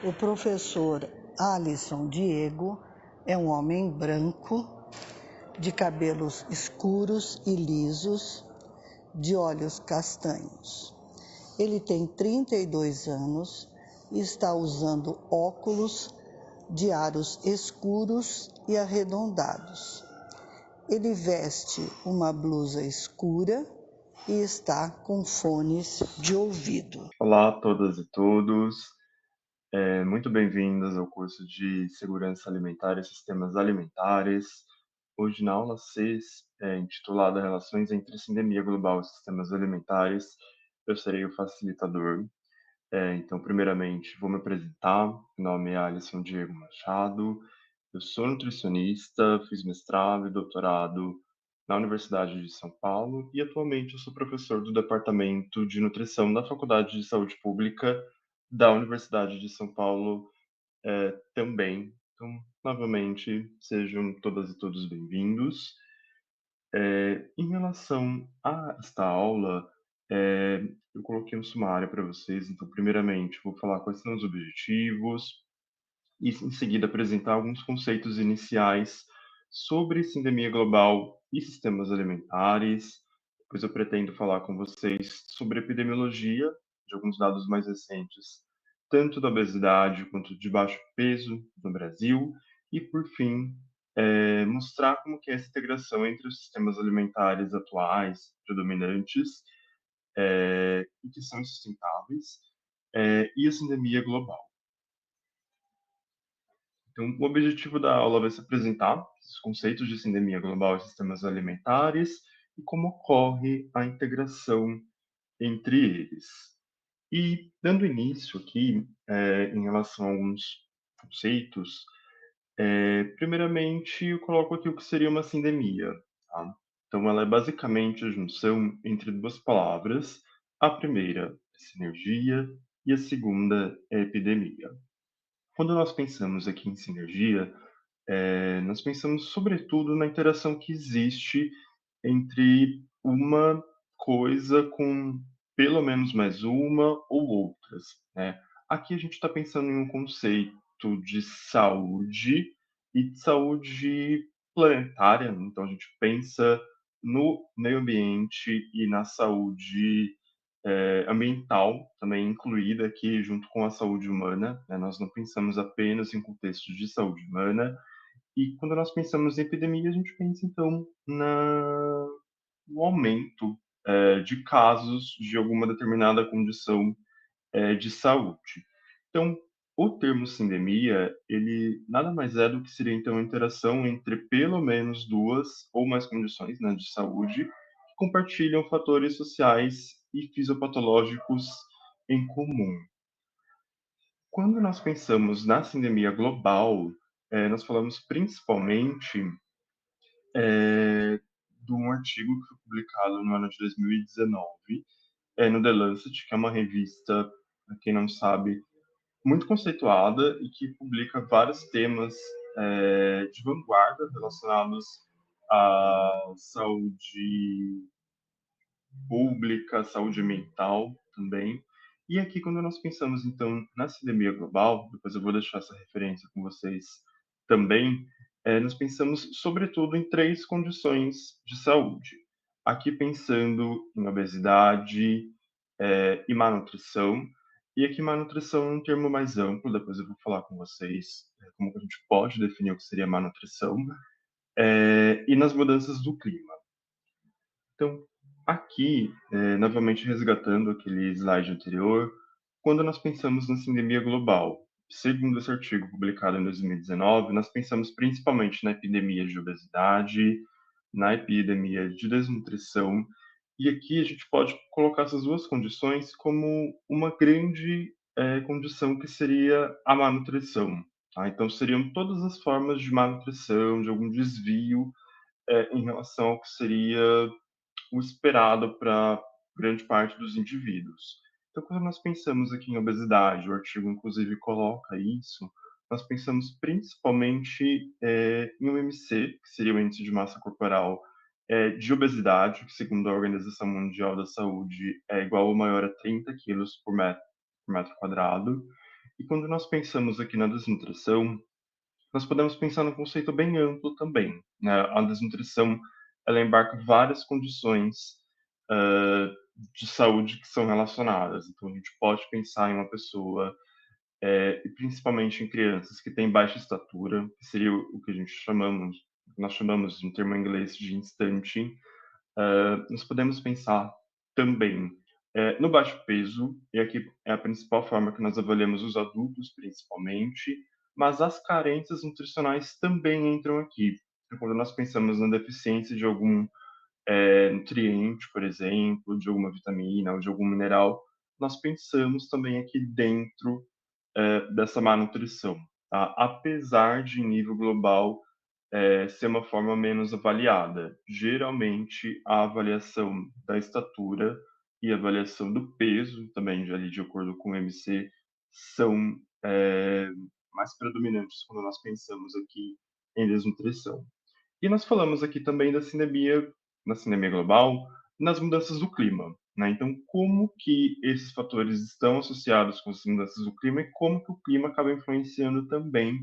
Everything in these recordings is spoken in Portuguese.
O professor Alisson Diego é um homem branco, de cabelos escuros e lisos, de olhos castanhos. Ele tem 32 anos e está usando óculos de aros escuros e arredondados. Ele veste uma blusa escura e está com fones de ouvido. Olá a todas e todos, muito bem-vindos ao curso de Segurança Alimentar e Sistemas Alimentares. Hoje, na aula 6, intitulada Relações entre Sindemia Global e Sistemas Alimentares, eu serei o facilitador. Então, primeiramente, vou me apresentar. Meu nome é Alisson Diego Machado, eu sou nutricionista, fiz mestrado e doutorado na Universidade de São Paulo e atualmente eu sou professor do Departamento de Nutrição da Faculdade de Saúde Pública da Universidade de São Paulo, também. Então, novamente, sejam todas e todos bem-vindos. Em relação a esta aula, eu coloquei um sumário para vocês. Então, primeiramente, vou falar quais são os objetivos e, em seguida, apresentar alguns conceitos iniciais sobre sindemia global e sistemas alimentares. Depois eu pretendo falar com vocês sobre epidemiologia, de alguns dados mais recentes, tanto da obesidade quanto de baixo peso no Brasil. E, por fim, mostrar como que é essa integração entre os sistemas alimentares atuais, predominantes, e que são sustentáveis, e a sindemia global. Então, o objetivo da aula vai se apresentar os conceitos de sindemia global e sistemas alimentares e como ocorre a integração entre eles. E, dando início aqui, em relação a alguns conceitos, primeiramente eu coloco aqui o que seria uma sindemia. Tá? Então, ela é basicamente a junção entre duas palavras. A primeira é sinergia e a segunda é epidemia. Quando nós pensamos aqui em sinergia, nós pensamos sobretudo na interação que existe entre uma coisa com pelo menos mais uma ou outras, né? Aqui a gente está pensando em um conceito de saúde e de saúde planetária, né? Então a gente pensa no meio ambiente e na saúde ambiental também incluída aqui junto com a saúde humana, né? Nós não pensamos apenas em contexto de saúde humana. E quando nós pensamos em epidemia, a gente pensa então no aumento de casos de alguma determinada condição de saúde. Então, o termo sindemia, ele nada mais é do que seria então a interação entre pelo menos duas ou mais condições, né, de saúde que compartilham fatores sociais e fisiopatológicos em comum. Quando nós pensamos na sindemia global, nós falamos principalmente de um artigo que foi publicado no ano de 2019, no The Lancet, que é uma revista, para quem não sabe, muito conceituada e que publica vários temas de vanguarda relacionados à saúde pública, saúde mental também. E aqui, quando nós pensamos, então, na sindemia global, depois eu vou deixar essa referência com vocês também, nós pensamos, sobretudo, em três condições de saúde. Aqui pensando em obesidade e má nutrição. E aqui má nutrição é um termo mais amplo, depois eu vou falar com vocês como que a gente pode definir o que seria má nutrição. E nas mudanças do clima. Então, aqui, novamente resgatando aquele slide anterior, quando nós pensamos na sindemia global, segundo esse artigo publicado em 2019, nós pensamos principalmente na epidemia de obesidade, na epidemia de desnutrição, e aqui a gente pode colocar essas duas condições como uma grande condição que seria a má nutrição. Tá? Então, seriam todas as formas de má nutrição, de algum desvio em relação ao que seria o esperado para grande parte dos indivíduos. Então, quando nós pensamos aqui em obesidade, o artigo inclusive coloca isso, nós pensamos principalmente em um IMC, que seria o índice de massa corporal de obesidade, que segundo a Organização Mundial da Saúde é igual ou maior a 30 quilos por metro quadrado. E quando nós pensamos aqui na desnutrição, nós podemos pensar num conceito bem amplo também, né? A desnutrição, ela embarca várias condições hã, de saúde que são relacionadas. Então a gente pode pensar em uma pessoa, e principalmente em crianças que têm baixa estatura, que seria o que a gente chamamos nós chamamos em termo inglês de stunting. Nós podemos pensar também, no baixo peso, e aqui é a principal forma que nós avaliamos os adultos, principalmente, mas as carências nutricionais também entram aqui. Então, quando nós pensamos na deficiência de algum nutriente, por exemplo, de alguma vitamina ou de algum mineral, nós pensamos também aqui dentro dessa má nutrição, tá? Apesar de, em nível global, ser uma forma menos avaliada. Geralmente, a avaliação da estatura e a avaliação do peso, também já ali de acordo com o MC, são mais predominantes quando nós pensamos aqui em desnutrição. E nós falamos aqui também da sinemia, na sinemia global, nas mudanças do clima, né? Então, como que esses fatores estão associados com as mudanças do clima e como que o clima acaba influenciando também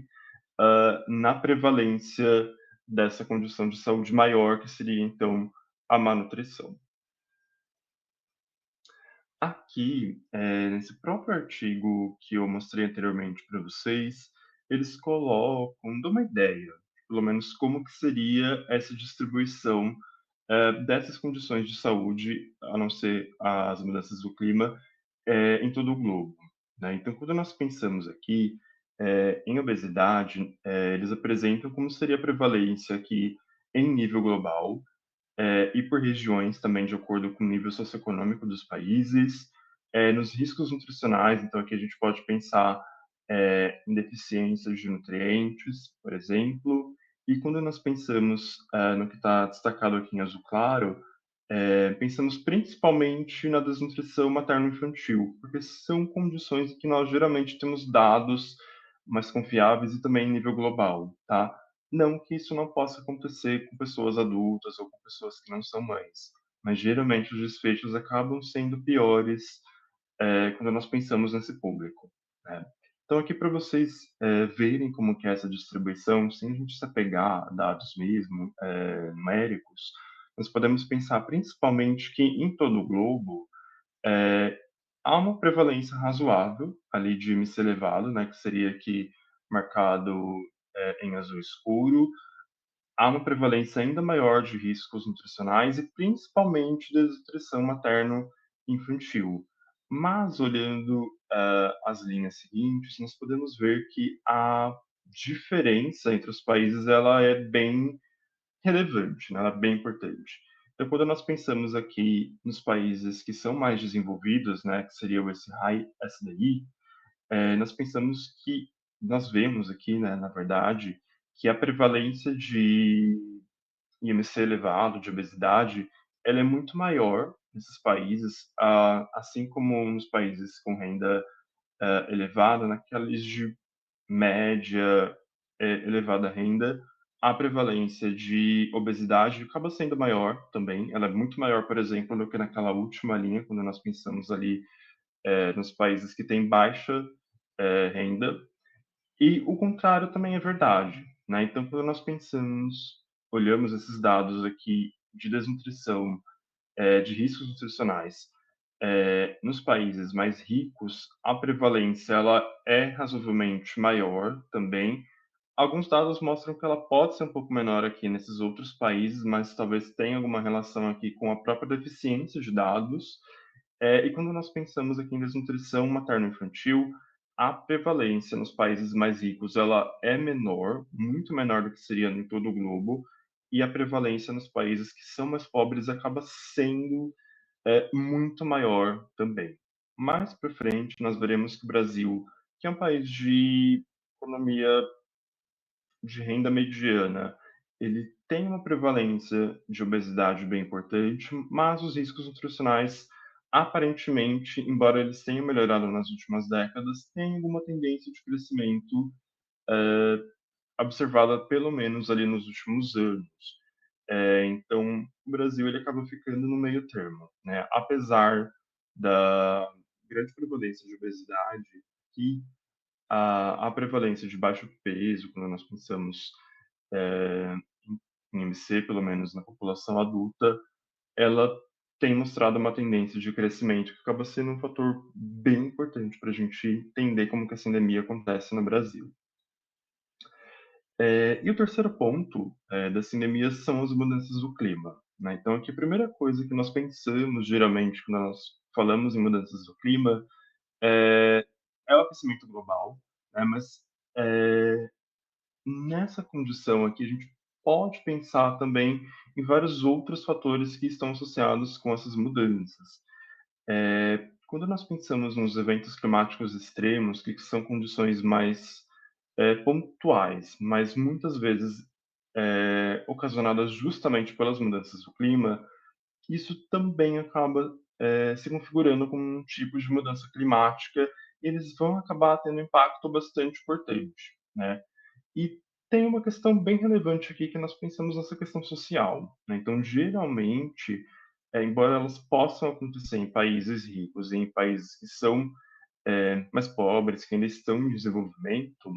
na prevalência dessa condição de saúde maior, que seria então a má nutrição. Aqui, nesse próprio artigo que eu mostrei anteriormente para vocês, eles colocam, dão uma ideia, pelo menos como que seria essa distribuição dessas condições de saúde, a não ser as mudanças do clima, em todo o globo, né. Então, quando nós pensamos aqui, em obesidade, eles apresentam como seria a prevalência aqui em nível global, e por regiões também de acordo com o nível socioeconômico dos países, nos riscos nutricionais, então aqui a gente pode pensar, em deficiências de nutrientes, por exemplo, e quando nós pensamos, no que está destacado aqui em azul claro, pensamos principalmente na desnutrição materno-infantil, porque são condições em que nós geralmente temos dados mais confiáveis e também em nível global, tá? Não que isso não possa acontecer com pessoas adultas ou com pessoas que não são mães, mas geralmente os desfechos acabam sendo piores, quando nós pensamos nesse público, né. Então aqui para vocês, verem como que é essa distribuição, sem a gente se apegar a dados mesmo, numéricos, nós podemos pensar principalmente que em todo o globo, eh, há uma prevalência razoável ali de IMC elevado, né, que seria aqui marcado, em azul escuro, há uma prevalência ainda maior de riscos nutricionais e principalmente desnutrição materno-infantil. Mas olhando, as linhas seguintes, nós podemos ver que a diferença entre os países ela é bem relevante, né, ela é bem importante. Então, quando nós pensamos aqui nos países que são mais desenvolvidos, né, que seria esse High SDI, nós pensamos que nós vemos aqui, né, na verdade, que a prevalência de IMC elevado, de obesidade, ela é muito maior nesses países, assim como nos países com renda elevada, naqueles de média, elevada renda, a prevalência de obesidade acaba sendo maior também. Ela é muito maior, por exemplo, do que naquela última linha, quando nós pensamos ali nos países que têm baixa renda. E o contrário também é verdade, né? Então, quando nós pensamos, olhamos esses dados aqui de desnutrição, de riscos nutricionais, nos países mais ricos, a prevalência ela é razoavelmente maior também. Alguns dados mostram que ela pode ser um pouco menor aqui nesses outros países, mas talvez tenha alguma relação aqui com a própria deficiência de dados. E quando nós pensamos aqui em desnutrição materno-infantil, a prevalência nos países mais ricos ela é menor, muito menor do que seria em todo o globo, e a prevalência nos países que são mais pobres acaba sendo muito maior também. Mais para frente, nós veremos que o Brasil, que é um país de economia de renda mediana, ele tem uma prevalência de obesidade bem importante, mas os riscos nutricionais, aparentemente, embora eles tenham melhorado nas últimas décadas, têm alguma tendência de crescimento observada pelo menos ali nos últimos anos. Então, o Brasil ele acaba ficando no meio termo, né? Apesar da grande prevalência de obesidade aqui, a prevalência de baixo peso, quando nós pensamos eh, em IMC, pelo menos na população adulta, ela tem mostrado uma tendência de crescimento que acaba sendo um fator bem importante para a gente entender como que essa endemia acontece no Brasil. E o terceiro ponto dessa endemia são as mudanças do clima, né? Então, aqui a primeira coisa que nós pensamos, geralmente, quando nós falamos em mudanças do clima, é, é o aquecimento global, né? Mas nessa condição aqui, a gente pode pensar também em vários outros fatores que estão associados com essas mudanças. Quando nós pensamos nos eventos climáticos extremos, que são condições mais pontuais, mas muitas vezes ocasionadas justamente pelas mudanças do clima, isso também acaba se configurando como um tipo de mudança climática e eles vão acabar tendo um impacto bastante importante, né? E tem uma questão bem relevante aqui que nós pensamos nessa questão social, né? Então, geralmente, embora elas possam acontecer em países ricos e em países que são mais pobres, que ainda estão em desenvolvimento,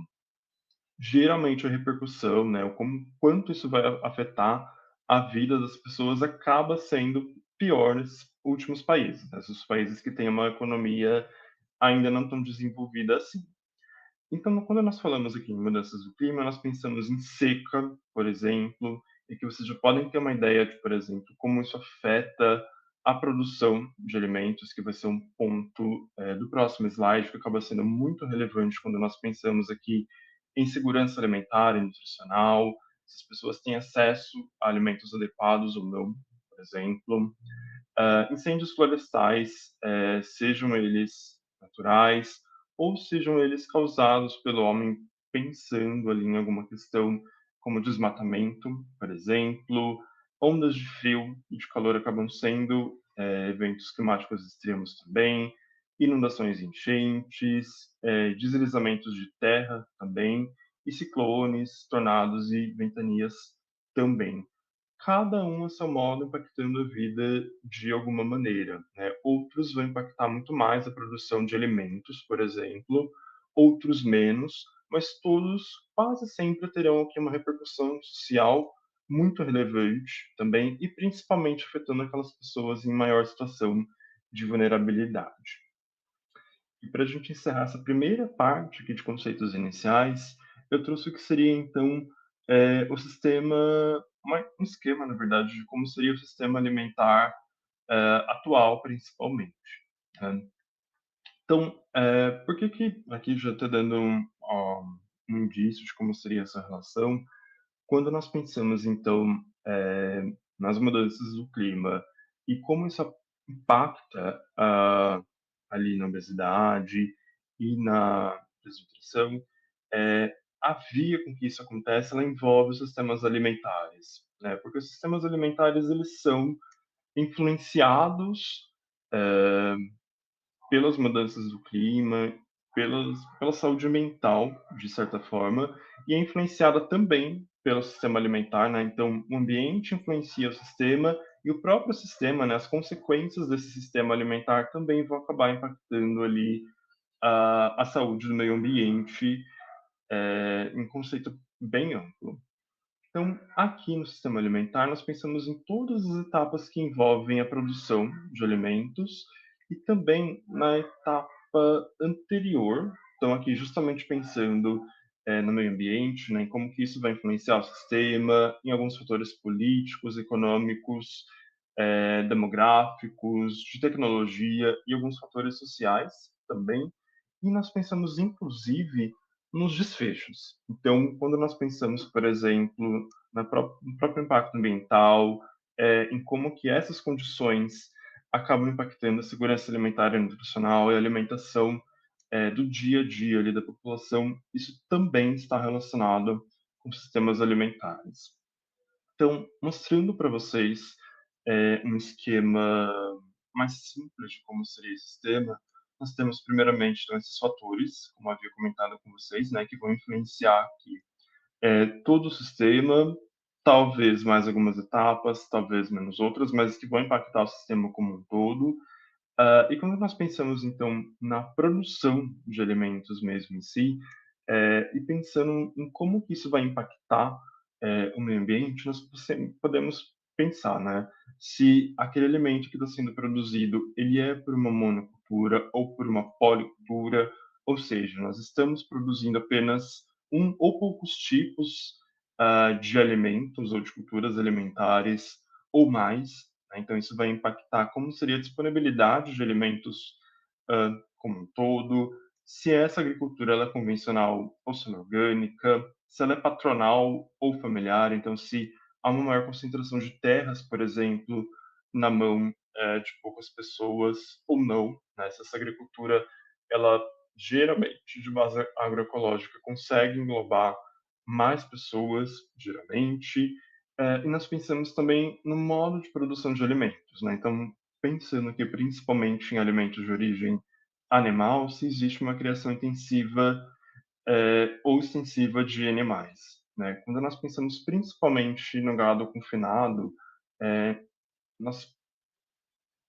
geralmente a repercussão, né, o como quanto isso vai afetar a vida das pessoas acaba sendo pior nesses últimos países, né, esses países que têm uma economia ainda não tão desenvolvida assim. Então, quando nós falamos aqui em mudanças do clima, nós pensamos em seca, por exemplo, e que vocês já podem ter uma ideia de, por exemplo, como isso afeta a produção de alimentos, que vai ser um ponto do próximo slide, que acaba sendo muito relevante quando nós pensamos aqui em segurança alimentar e nutricional, se as pessoas têm acesso a alimentos adequados ou não, por exemplo. Incêndios florestais, sejam eles naturais ou sejam eles causados pelo homem pensando ali em alguma questão como desmatamento, por exemplo, ondas de frio e de calor acabam sendo eventos climáticos extremos também, inundações e enchentes, deslizamentos de terra também, e ciclones, tornados e ventanias também, cada um a seu modo impactando a vida de alguma maneira, né? Outros vão impactar muito mais a produção de alimentos, por exemplo, outros menos, mas todos quase sempre terão aqui uma repercussão social muito relevante também e principalmente afetando aquelas pessoas em maior situação de vulnerabilidade. E para a gente encerrar essa primeira parte aqui de conceitos iniciais, eu trouxe o que seria então o sistema, um esquema, na verdade, de como seria o sistema alimentar atual, principalmente, né? Então, por que que aqui já está dando um indício de como seria essa relação? Quando nós pensamos, então, nas mudanças do clima e como isso impacta ali na obesidade e na desnutrição, a via com que isso acontece, ela envolve os sistemas alimentares, né? Porque os sistemas alimentares, eles são influenciados pelas mudanças do clima, pela saúde mental, de certa forma, e é influenciada também pelo sistema alimentar, né? Então, o ambiente influencia o sistema e o próprio sistema, né? As consequências desse sistema alimentar também vão acabar impactando ali a saúde do meio ambiente, em conceito bem amplo. Então, aqui no sistema alimentar, nós pensamos em todas as etapas que envolvem a produção de alimentos e também na etapa anterior. Então, aqui justamente pensando no meio ambiente, né, em como que isso vai influenciar o sistema, em alguns fatores políticos, econômicos, demográficos, de tecnologia e alguns fatores sociais também. E nós pensamos, inclusive, nos desfechos. Então, quando nós pensamos, por exemplo, no próprio impacto ambiental, em como que essas condições acabam impactando a segurança alimentar e nutricional e a alimentação do dia a dia ali da população, isso também está relacionado com sistemas alimentares. Então, mostrando para vocês um esquema mais simples de como seria esse sistema, nós temos primeiramente então, esses fatores, como havia comentado com vocês, né, que vão influenciar aqui todo o sistema, talvez mais algumas etapas, talvez menos outras, mas que vão impactar o sistema como um todo. E quando nós pensamos, então, na produção de alimentos mesmo em si, e pensando em como que isso vai impactar, o meio ambiente, nós podemos pensar, né, se aquele alimento que está sendo produzido, ele é por uma monocultura ou por uma policultura, ou seja, nós estamos produzindo apenas um ou poucos tipos, de alimentos ou de culturas alimentares ou mais, né. Então isso vai impactar como seria a disponibilidade de alimentos, como um todo, se essa agricultura ela é convencional ou semi-orgânica, se ela é patronal ou familiar, então se há uma maior concentração de terras, por exemplo, na mão, de poucas pessoas ou não, né, se essa agricultura ela geralmente de base agroecológica consegue englobar mais pessoas, geralmente, e nós pensamos também no modo de produção de alimentos, né, então pensando aqui principalmente em alimentos de origem animal, se existe uma criação intensiva, ou extensiva de animais, né. Quando nós pensamos principalmente no gado confinado, nós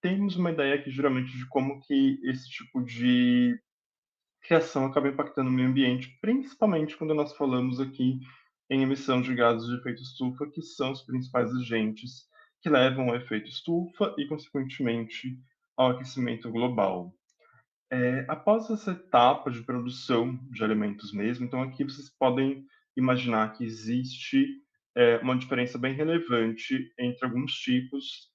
temos uma ideia aqui geralmente de como que esse tipo de criação acaba impactando o meio ambiente, principalmente quando nós falamos aqui em emissão de gases de efeito estufa, que são os principais agentes que levam ao efeito estufa e, consequentemente, ao aquecimento global. Após essa etapa de produção de alimentos mesmo, então aqui vocês podem imaginar que existe, uma diferença bem relevante entre alguns tipos,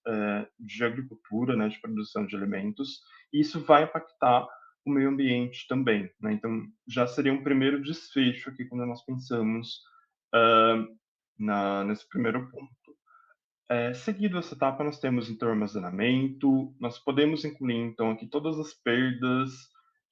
de agricultura, né, de produção de alimentos, e isso vai impactar o meio ambiente também, né. Então já seria um primeiro desfecho aqui quando nós pensamos, hã, na nesse primeiro ponto. Seguido essa etapa, nós temos então o armazenamento, nós podemos incluir então aqui todas as perdas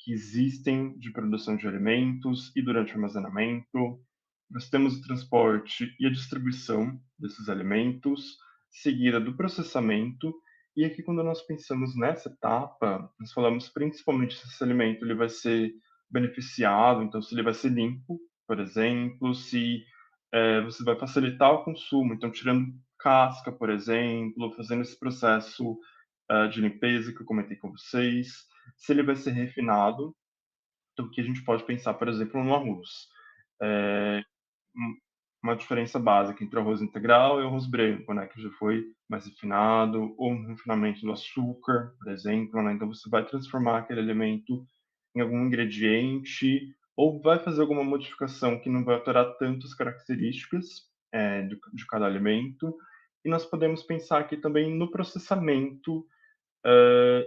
que existem de produção de alimentos e durante o armazenamento. Nós temos o transporte e a distribuição desses alimentos, seguida do processamento. E aqui, quando nós pensamos nessa etapa, nós falamos principalmente se esse alimento ele vai ser beneficiado, então se ele vai ser limpo, por exemplo, se você vai facilitar o consumo, então tirando casca, por exemplo, fazendo esse processo, de limpeza que eu comentei com vocês, se ele vai ser refinado, então que a gente pode pensar, por exemplo, no arroz. Eh, um uma diferença básica entre o arroz integral e o arroz branco, né, que já foi mais refinado, ou um refinamento do açúcar, por exemplo, né, então você vai transformar aquele alimento em algum ingrediente, ou vai fazer alguma modificação que não vai alterar tanto as características, de cada alimento. E nós podemos pensar aqui também no processamento,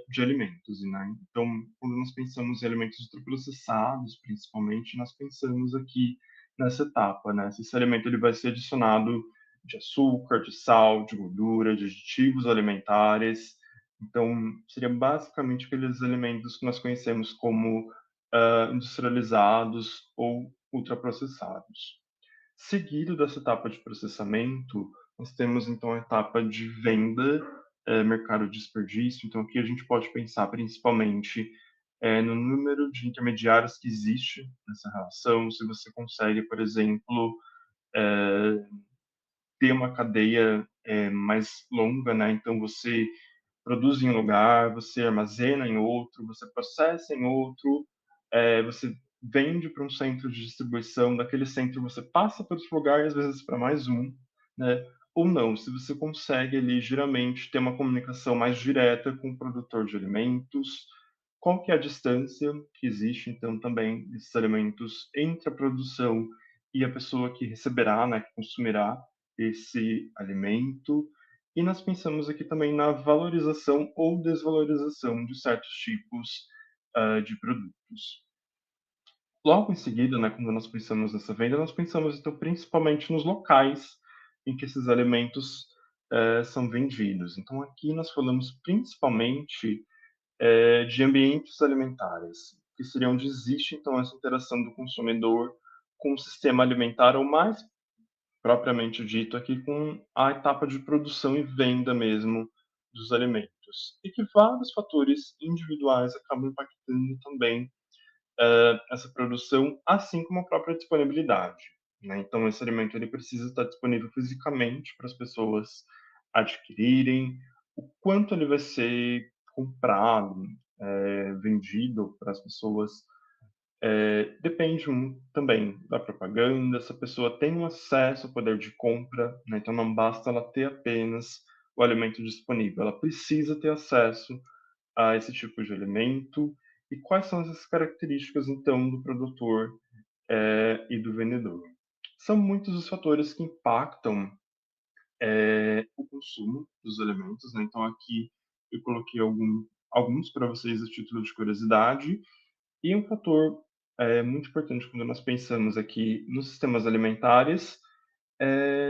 de alimentos, né. Então, quando nós pensamos em alimentos ultraprocessados, principalmente, nós pensamos aqui nessa etapa, né, se esse alimento ele vai ser adicionado de açúcar, de sal, de gordura, de aditivos alimentares. Então, seria basicamente aqueles alimentos que nós conhecemos como, industrializados ou ultraprocessados. Seguido dessa etapa de processamento, nós temos então a etapa de venda, mercado de desperdício. Então aqui a gente pode pensar principalmente, no número de intermediários que existe nessa relação, se você consegue, por exemplo, eh, ter uma cadeia, mais longa, né, então você produz em um lugar, você armazena em outro, você processa em outro, você vende para um centro de distribuição, daquele centro você passa para outro lugar e às vezes para mais um, né, ou não, se você consegue ali geralmente ter uma comunicação mais direta com o produtor de alimentos, qual que é a distância que existe então também desses alimentos entre a produção e a pessoa que receberá, né, que consumirá esse alimento. E nós pensamos aqui também na valorização ou desvalorização de certos tipos, de produtos. Logo em seguida, né, quando nós pensamos nessa venda, nós pensamos então principalmente nos locais em que esses alimentos, são vendidos. Então aqui nós falamos principalmente, de ambientes alimentares, que seria onde existe então essa interação do consumidor com o sistema alimentar ou mais propriamente dito aqui com a etapa de produção e venda mesmo dos alimentos. E que vários fatores individuais acabam impactando também, essa produção, assim como a própria disponibilidade, né. Então esse alimento ele precisa estar disponível fisicamente para as pessoas adquirirem, o quanto ele vai ser comprado, vendido para as pessoas, depende muito também da propaganda, se a pessoa tem um acesso ao poder de compra, né, então não basta ela ter apenas o alimento disponível, ela precisa ter acesso a esse tipo de alimento. E quais são essas características, então, do produtor, e do vendedor? São muitos os fatores que impactam o consumo dos alimentos, né? Então aqui eu coloquei alguns para vocês a título de curiosidade. E um fator muito importante quando nós pensamos aqui nos sistemas alimentares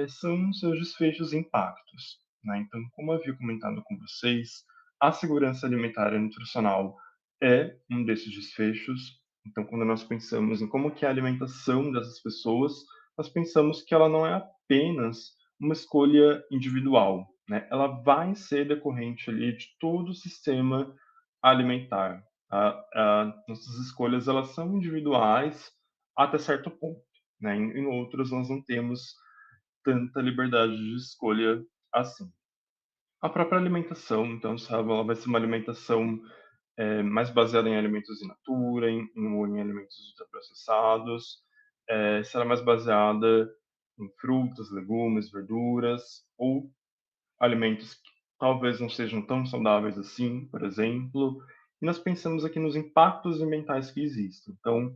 são seus desfechos e impactos, né? Então, como eu havia comentado com vocês, a segurança alimentar e nutricional é um desses desfechos. Então, quando nós pensamos em como que é a alimentação dessas pessoas, nós pensamos que ela não é apenas uma escolha individual, né? Ela vai ser decorrente ali de todo o sistema alimentar. Nossas escolhas elas são individuais até certo ponto, né? Em outros nós não temos tanta liberdade de escolha assim. A própria alimentação, então, sabe, ela vai ser uma alimentação mais baseada em alimentos in natura, ou em alimentos ultraprocessados, se ela é mais baseada em frutas, legumes, verduras, ou alimentos que talvez não sejam tão saudáveis assim, por exemplo. E nós pensamos aqui nos impactos ambientais que existem. Então,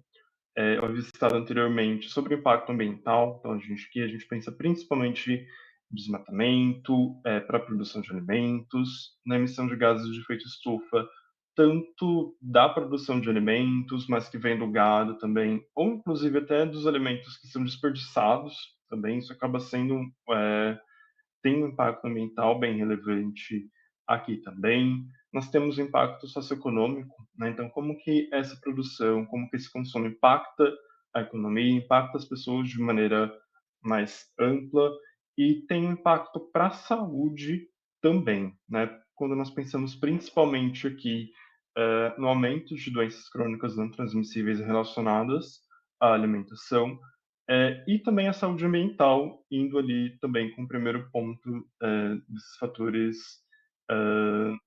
eu havia citado anteriormente sobre o impacto ambiental, então aqui a gente pensa principalmente em desmatamento, para a produção de alimentos, na emissão de gases de efeito estufa, tanto da produção de alimentos, mas que vem do gado também, ou inclusive até dos alimentos que são desperdiçados também, isso acaba sendo tem um impacto ambiental bem relevante aqui também. Nós temos o impacto socioeconômico, né? Então, como que essa produção, como que esse consumo impacta a economia, impacta as pessoas de maneira mais ampla e tem um impacto para a saúde também, né? Quando nós pensamos principalmente aqui no aumento de doenças crônicas não transmissíveis relacionadas à alimentação, e também a saúde ambiental, indo ali também com o primeiro ponto desses fatores,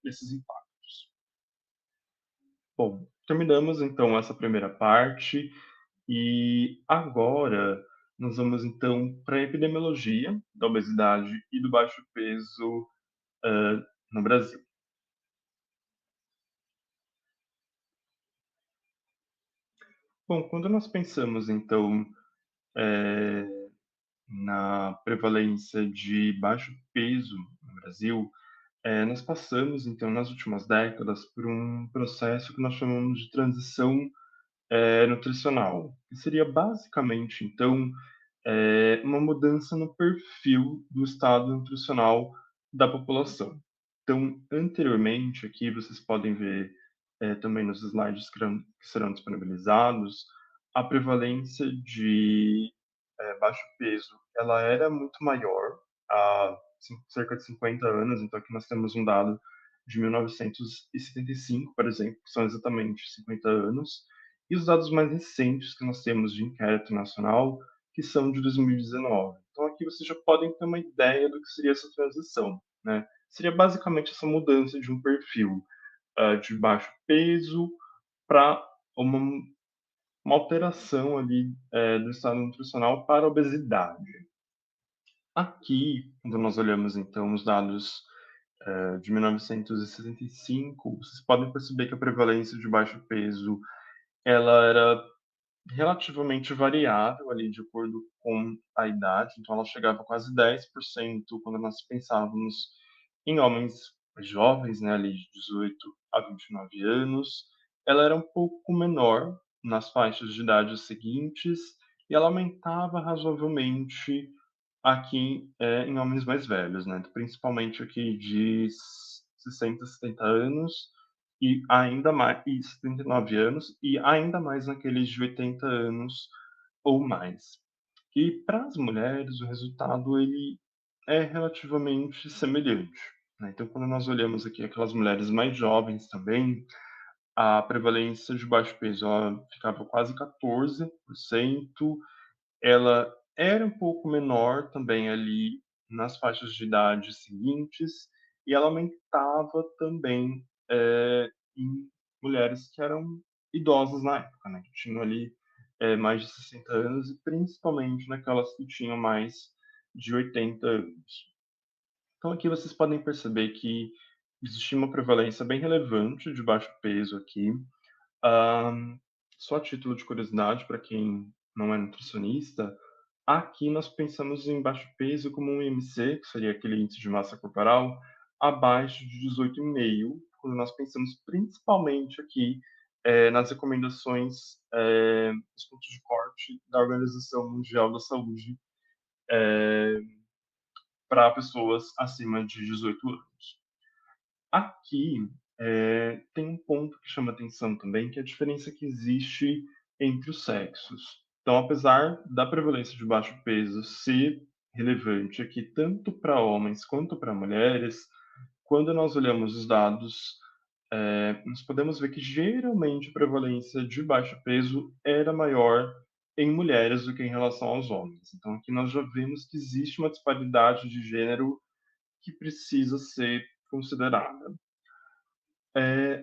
desses impactos. Bom, terminamos então essa primeira parte e agora nós vamos então para a epidemiologia da obesidade e do baixo peso no Brasil. Bom, quando nós pensamos então eh, na prevalência de baixo peso no Brasil, nós passamos, então, nas últimas décadas, por um processo que nós chamamos de transição nutricional, que seria basicamente, então, uma mudança no perfil do estado nutricional da população. Então, anteriormente, aqui vocês podem ver também nos slides que serão disponibilizados, a prevalência de baixo peso, ela era muito maior há cerca de 50 anos. Então aqui nós temos um dado de 1975, por exemplo, que são exatamente 50 anos, e os dados mais recentes que nós temos de inquérito nacional, que são de 2019. Então aqui vocês já podem ter uma ideia do que seria essa transição, né? Seria basicamente essa mudança de um perfil de baixo peso para uma uma alteração ali do estado nutricional para a obesidade. Aqui, quando nós olhamos então os dados de 1965, vocês podem perceber que a prevalência de baixo peso ela era relativamente variável ali de acordo com a idade, então ela chegava a quase 10% quando nós pensávamos em homens jovens, né, ali de 18 a 29 anos. Ela era um pouco menor nas faixas de idade seguintes e ela aumentava razoavelmente aqui em homens mais velhos, né, principalmente aqui de 60, 70 anos e ainda mais e 79 anos e ainda mais naqueles de 80 anos ou mais. E para as mulheres o resultado ele é relativamente semelhante, né. Então quando nós olhamos aqui aquelas mulheres mais jovens também, a prevalência de baixo peso ela ficava quase 14%, ela era um pouco menor também ali nas faixas de idade seguintes, e ela aumentava também em mulheres que eram idosas na época, né, que tinham ali mais de 60 anos e principalmente naquelas que tinham mais de 80 anos. Então aqui vocês podem perceber que existia uma prevalência bem relevante de baixo peso aqui. Hã, Só a título de curiosidade, para quem não é nutricionista, aqui nós pensamos em baixo peso como um IMC, que seria aquele índice de massa corporal, abaixo de 18,5, quando nós pensamos principalmente aqui, nas recomendações, dos pontos de corte da Organização Mundial da Saúde, para pessoas acima de 18 anos. Aqui, tem um ponto que chama atenção também, que é a diferença que existe entre os sexos. Então, apesar da prevalência de baixo peso ser relevante aqui tanto para homens quanto para mulheres, quando nós olhamos os dados, nós podemos ver que geralmente a prevalência de baixo peso era maior em mulheres do que em relação aos homens. Então, aqui nós já vemos que existe uma disparidade de gênero que precisa ser considerada.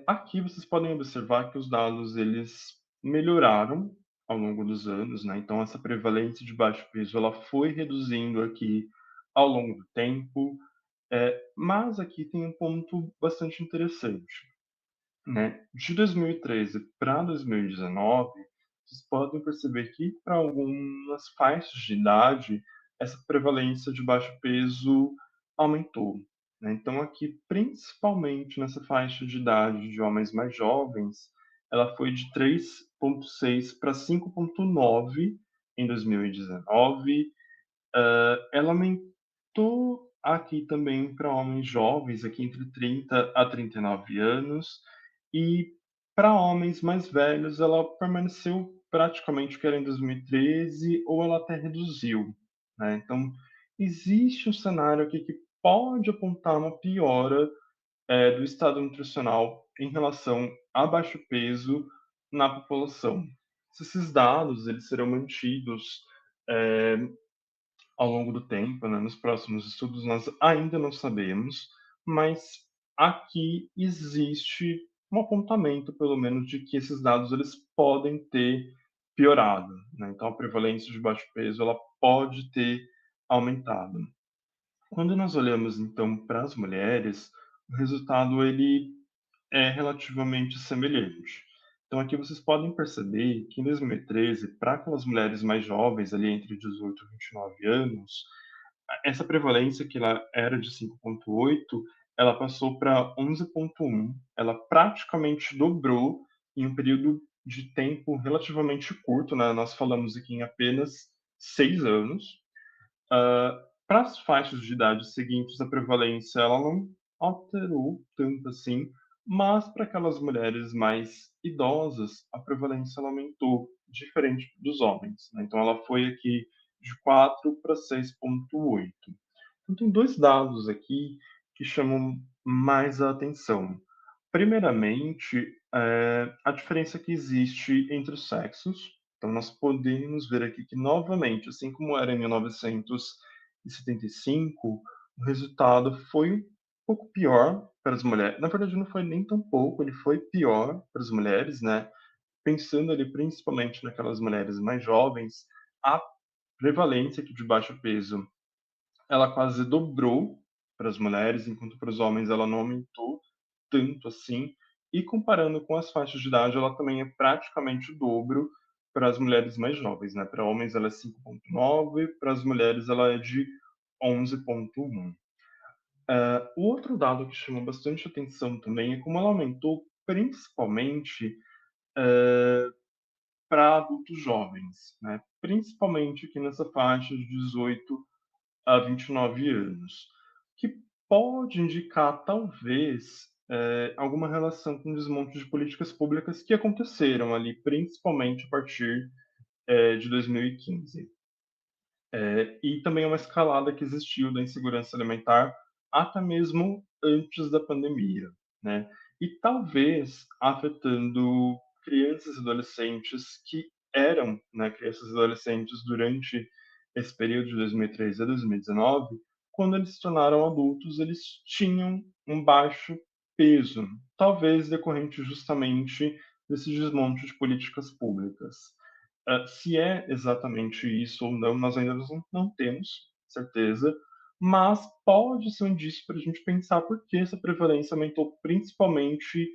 Aqui vocês podem observar que os dados eles melhoraram ao longo dos anos, né? Então essa prevalência de baixo peso ela foi reduzindo aqui ao longo do tempo, mas aqui tem um ponto bastante interessante, né? De 2013 para 2019, vocês podem perceber que para algumas faixas de idade essa prevalência de baixo peso aumentou, né? Então aqui, principalmente nessa faixa de idade de homens mais jovens, ela foi de 3,6 para 5,9 em 2019. Ela aumentou aqui também para homens jovens, aqui entre 30 a 39 anos, e para homens mais velhos ela permaneceu praticamente o que era em 2013 ou ela até reduziu, né. Então, existe um cenário aqui que pode apontar uma piora, do estado nutricional em relação a baixo peso na população. Se esses dados eles serão mantidos, eh ao longo do tempo, né, nos próximos estudos, nós ainda não sabemos, mas aqui existe um apontamento, pelo menos, de que esses dados eles podem ter piorado, né? Então, a prevalência de baixo peso ela pode ter aumentado. Quando nós olhamos, então, para as mulheres, o resultado ele é relativamente semelhante. Então, aqui vocês podem perceber que em 2013, para aquelas mulheres mais jovens, ali entre 18 e 29 anos, essa prevalência que ela era de 5,8, ela passou para 11,1. Ela praticamente dobrou em um período de tempo relativamente curto, né? Nós falamos aqui em apenas 6 anos. Para as faixas de idade seguintes, a prevalência ela não alterou tanto assim, mas para aquelas mulheres mais idosas, a prevalência ela aumentou, diferente dos homens, né? Então ela foi aqui de 4 para 6,8. Então tem 2 dados aqui que chamam mais a atenção. Primeiramente, a diferença que existe entre os sexos. Então nós podemos ver aqui que novamente, assim como era em 1975, o resultado foi um pouco pior para as mulheres. Na verdade não foi nem tão pouco, ele foi pior para as mulheres, né, pensando ali principalmente naquelas mulheres mais jovens, a prevalência aqui de baixo peso ela quase dobrou para as mulheres, enquanto para os homens ela não aumentou tanto assim. E comparando com as faixas de idade, ela também é praticamente o dobro para as mulheres mais jovens, né? Para homens ela é 5,9, para as mulheres ela é de 11,1. O outro dado que chama bastante atenção também é como ela aumentou principalmente para adultos jovens, né? Principalmente aqui nessa faixa de 18 a 29 anos, que pode indicar, talvez, alguma relação com desmonte de políticas públicas que aconteceram ali, principalmente a partir, de 2015. E também uma escalada que existiu da insegurança alimentar até mesmo antes da pandemia, né. E talvez afetando crianças e adolescentes que eram, né, crianças e adolescentes durante esse período de 2013 a 2019, quando eles se tornaram adultos, eles tinham um baixo peso, talvez decorrente justamente desse desmonte de políticas públicas. Se é exatamente isso ou não, nós ainda não temos certeza, mas pode ser um indício para a gente pensar por que essa prevalência aumentou principalmente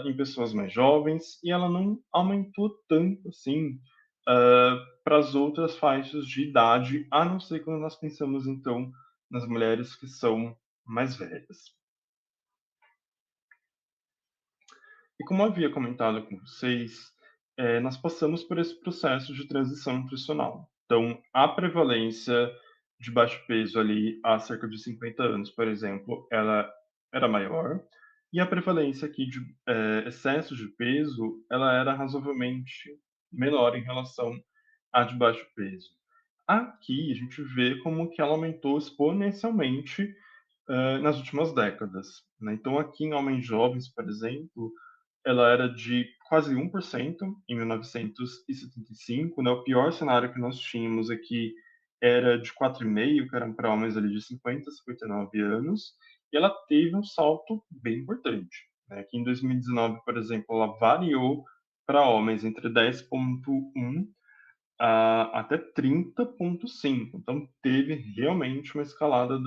em pessoas mais jovens e ela não aumentou tanto assim para as outras faixas de idade, a não ser quando nós pensamos então nas mulheres que são mais velhas. E como eu havia comentado com vocês, nós passamos por esse processo de transição nutricional. Então, a prevalência de baixo peso ali há cerca de 50 anos, por exemplo, ela era maior, e a prevalência aqui de excesso de peso, ela era razoavelmente menor em relação à de baixo peso. Aqui a gente vê como que ela aumentou exponencialmente nas últimas décadas, né? Então, aqui em homens jovens, por exemplo, ela era de quase 1% em 1975, né? O pior cenário que nós tínhamos aqui era de 4,5%, que eram para homens ali de 50 a 59 anos, e ela teve um salto bem importante, né? Aqui em 2019, por exemplo, ela variou para homens entre 10,1 até 30,5. Então, teve realmente uma escalada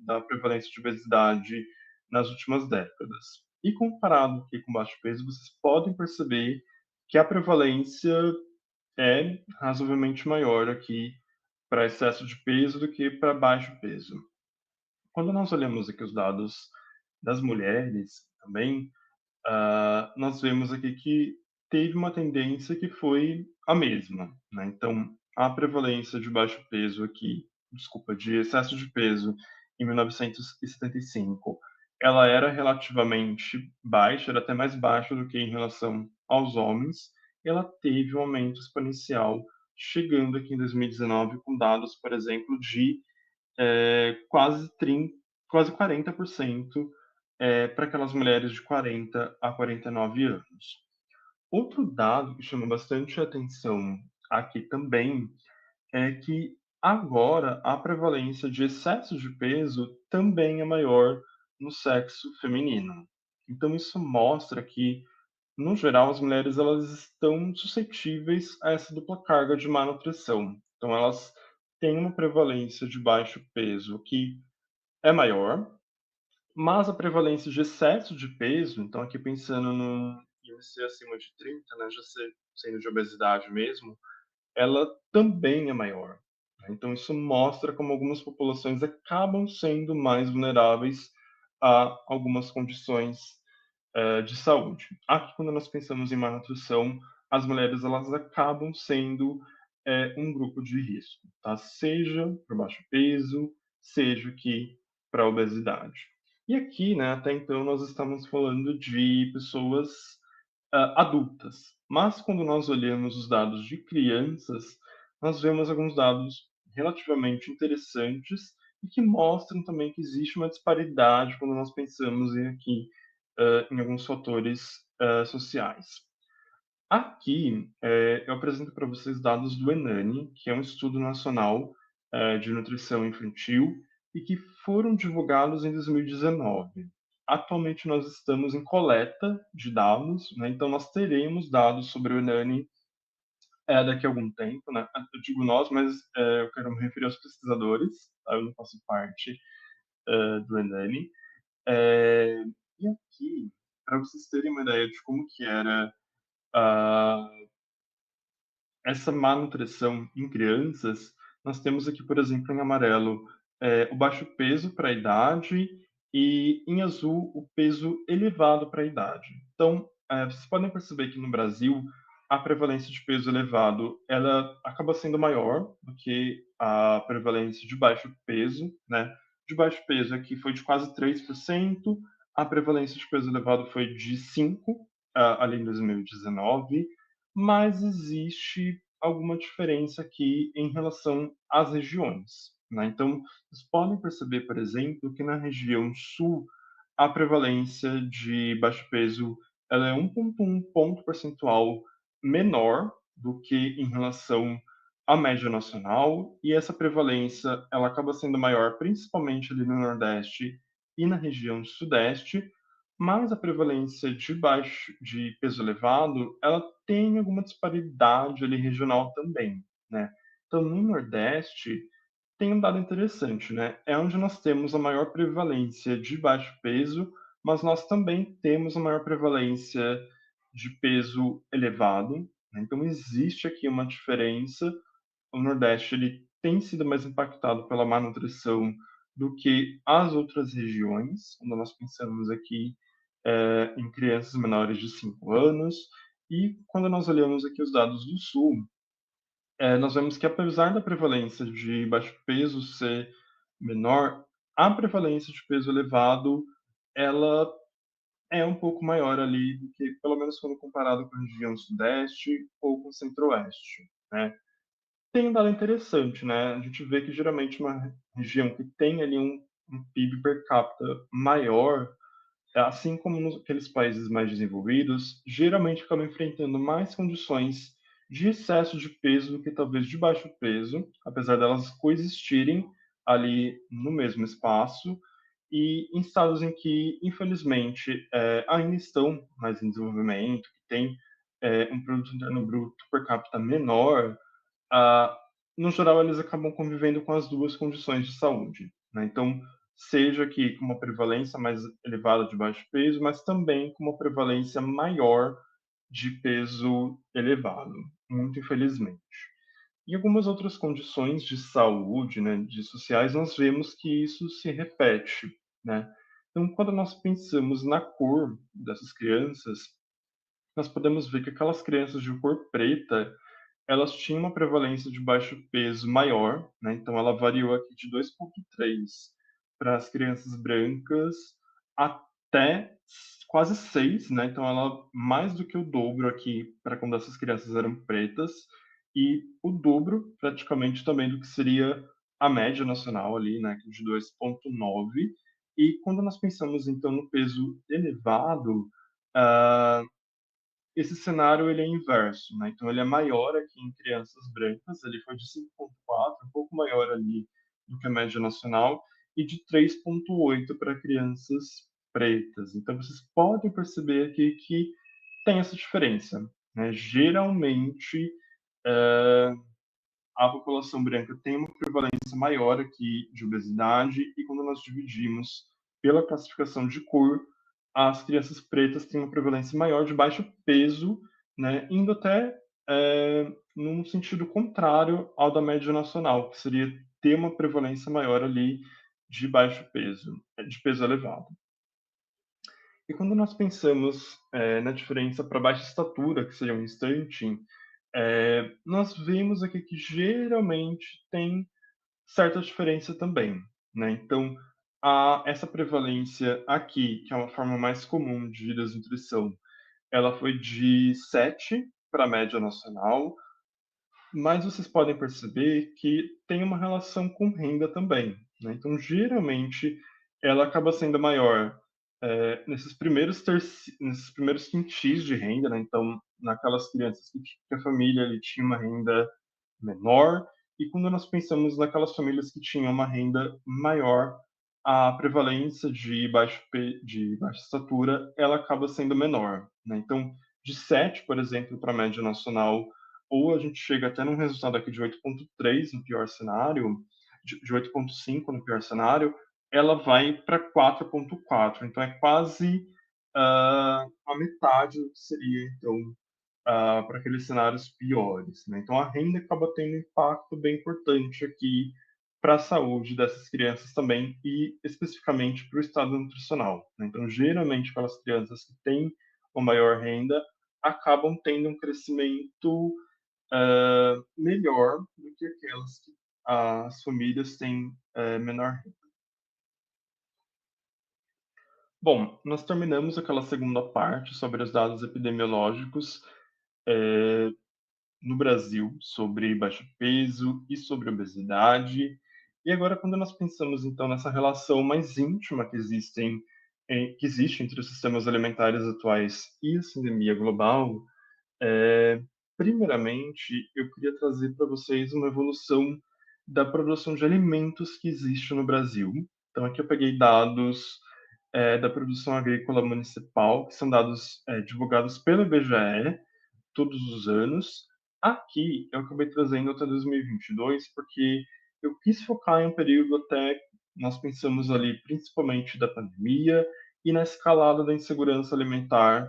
da prevalência de obesidade nas últimas décadas. E comparado aqui com baixo peso, vocês podem perceber que a prevalência é razoavelmente maior aqui para excesso de peso do que para baixo peso. Quando nós olhamos aqui os dados das mulheres também, nós vemos aqui que teve uma tendência que foi a mesma, né? Então, a prevalência de baixo peso aqui, desculpa, de excesso de peso em 1975, ela era relativamente baixa, era até mais baixa do que em relação aos homens, e ela teve um aumento exponencial, chegando aqui em 2019 com dados, por exemplo, de quase 30, quase 40% para aquelas mulheres de 40 a 49 anos. Outro dado que chama bastante atenção aqui também é que agora a prevalência de excesso de peso também é maior no sexo feminino. Então isso mostra que, no geral, as mulheres elas estão suscetíveis a essa dupla carga de má nutrição. Então elas têm uma prevalência de baixo peso que é maior, mas a prevalência de excesso de peso, então aqui pensando no IMC acima de 30, né, já sendo de obesidade mesmo, ela também é maior, né. Então isso mostra como algumas populações acabam sendo mais vulneráveis a algumas condições, de saúde. Aqui, quando nós pensamos em má nutrição, as mulheres elas acabam sendo, um grupo de risco, tá? Seja por baixo peso, seja aqui para obesidade. E aqui, né, até então nós estamos falando de pessoas, adultas, mas quando nós olhamos os dados de crianças, nós vemos alguns dados relativamente interessantes e que mostram também que existe uma disparidade quando nós pensamos em aqui, em alguns fatores, sociais. Aqui, eu apresento para vocês dados do ENANI, que é um estudo nacional, de nutrição infantil e que foram divulgados em 2019. Atualmente nós estamos em coleta de dados, né, então nós teremos dados sobre o ENANI, daqui a algum tempo, né. Eu digo nós, mas, eu quero me referir aos pesquisadores, tá, eu não faço parte, do ENANI. Eh, e aqui, para vocês terem uma ideia de como que era, ah, essa má nutrição em crianças, nós temos aqui, por exemplo, em amarelo, o baixo peso para a idade e em azul o peso elevado para a idade. Então, vocês podem perceber que no Brasil a prevalência de peso elevado ela acaba sendo maior do que a prevalência de baixo peso, né? De baixo peso aqui foi de quase 3%, a prevalência de peso elevado foi de 5%, ali em 2019, mas existe alguma diferença aqui em relação às regiões, né? Então, vocês podem perceber, por exemplo, que na região sul a prevalência de baixo peso ela é 1,1 ponto percentual menor do que em relação à média nacional, e essa prevalência ela acaba sendo maior principalmente ali no Nordeste e na região Sudeste, Mas a prevalência de peso elevado, ela tem alguma disparidade ali regional também, né. Então no Nordeste, tem um dado interessante, né, é onde nós temos a maior prevalência de baixo peso, mas nós também temos a maior prevalência de peso elevado, né, então existe aqui uma diferença. O Nordeste ele tem sido mais impactado pela má nutrição do que as outras regiões, quando nós pensamos aqui em crianças menores de 5 anos, e quando nós olhamos aqui os dados do Sul, nós vemos que apesar da prevalência de baixo peso ser menor, a prevalência de peso elevado, ela é um pouco maior ali do que, pelo menos quando comparado com a região Sudeste ou com o Centro-Oeste, né. Tem um dado interessante, né, a gente vê que geralmente uma região que tem ali um PIB per capita maior, assim como nos aqueles países mais desenvolvidos, geralmente acabam enfrentando mais condições de excesso de peso do que talvez de baixo peso, apesar delas coexistirem ali no mesmo espaço, e em estados em que, infelizmente, ainda estão mais em desenvolvimento, que tem, um produto interno bruto per capita menor, ah, no geral, eles acabam convivendo com as 2 condições de saúde, né. Então, seja aqui com uma prevalência mais elevada de baixo peso, mas também com uma prevalência maior de peso elevado, muito infelizmente. Em algumas outras condições de saúde, né, de sociais, nós vemos que isso se repete, né. Então, quando nós pensamos na cor dessas crianças, nós podemos ver que aquelas crianças de cor preta, elas tinham uma prevalência de baixo peso maior, né, então ela variou aqui de 2,3 para as crianças brancas até quase 6, né, então ela mais do que o dobro aqui para quando essas crianças eram pretas, e o dobro praticamente também do que seria a média nacional ali, né, de 2,9. E quando nós pensamos então no peso elevado, hã, esse cenário ele é inverso, né, então ele é maior aqui em crianças brancas, ele foi de 5,4, um pouco maior ali do que a média nacional, e de 3,8 para crianças pretas. Então vocês podem perceber aqui que tem essa diferença, né. Geralmente, eh, a população branca tem uma prevalência maior aqui de obesidade, e quando nós dividimos pela classificação de cor, as crianças pretas têm uma prevalência maior de baixo peso, né, indo até num sentido contrário ao da média nacional, que seria ter uma prevalência maior ali de baixo peso, de peso elevado. E quando nós pensamos na diferença para baixa estatura, que seria um stunting, nós vemos aqui que geralmente tem certa diferença também, né. Então, essa prevalência aqui, que é uma forma mais comum de desnutrição, ela foi de 7 para a média nacional, mas vocês podem perceber que tem uma relação com renda também, né. Então, geralmente, ela acaba sendo maior, nesses primeiros quintis de renda, né, então naquelas crianças que a família ali tinha uma renda menor, e quando nós pensamos naquelas famílias que tinham uma renda maior, a prevalência de baixa estatura, ela acaba sendo menor, né. Então, de 7, por exemplo, para a média nacional, ou a gente chega até num resultado aqui de 8,3 no pior cenário, de 8,5 no pior cenário, ela vai para 4,4. Então é quase, a metade do que seria, então, para aqueles cenários piores, né. Então a renda acaba tendo um impacto bem importante aqui para a saúde dessas crianças também, e especificamente para o estado nutricional, né. Então geralmente aquelas crianças que têm uma maior renda acabam tendo um crescimento, melhor do que aquelas que as famílias têm, menor renda. Bom, nós terminamos aquela segunda parte sobre os dados epidemiológicos, eh, no Brasil, sobre baixo peso e sobre obesidade. E agora, quando nós pensamos, então, nessa relação mais íntima que existe entre os sistemas alimentares atuais e a pandemia global, eh, primeiramente, eu queria trazer para vocês uma evolução da produção de alimentos que existe no Brasil. Então, aqui eu peguei dados da produção agrícola municipal, que são dados divulgados pelo IBGE todos os anos. Aqui eu acabei trazendo até 2022 porque eu quis focar em um período até nós pensamos ali principalmente da pandemia e na escalada da insegurança alimentar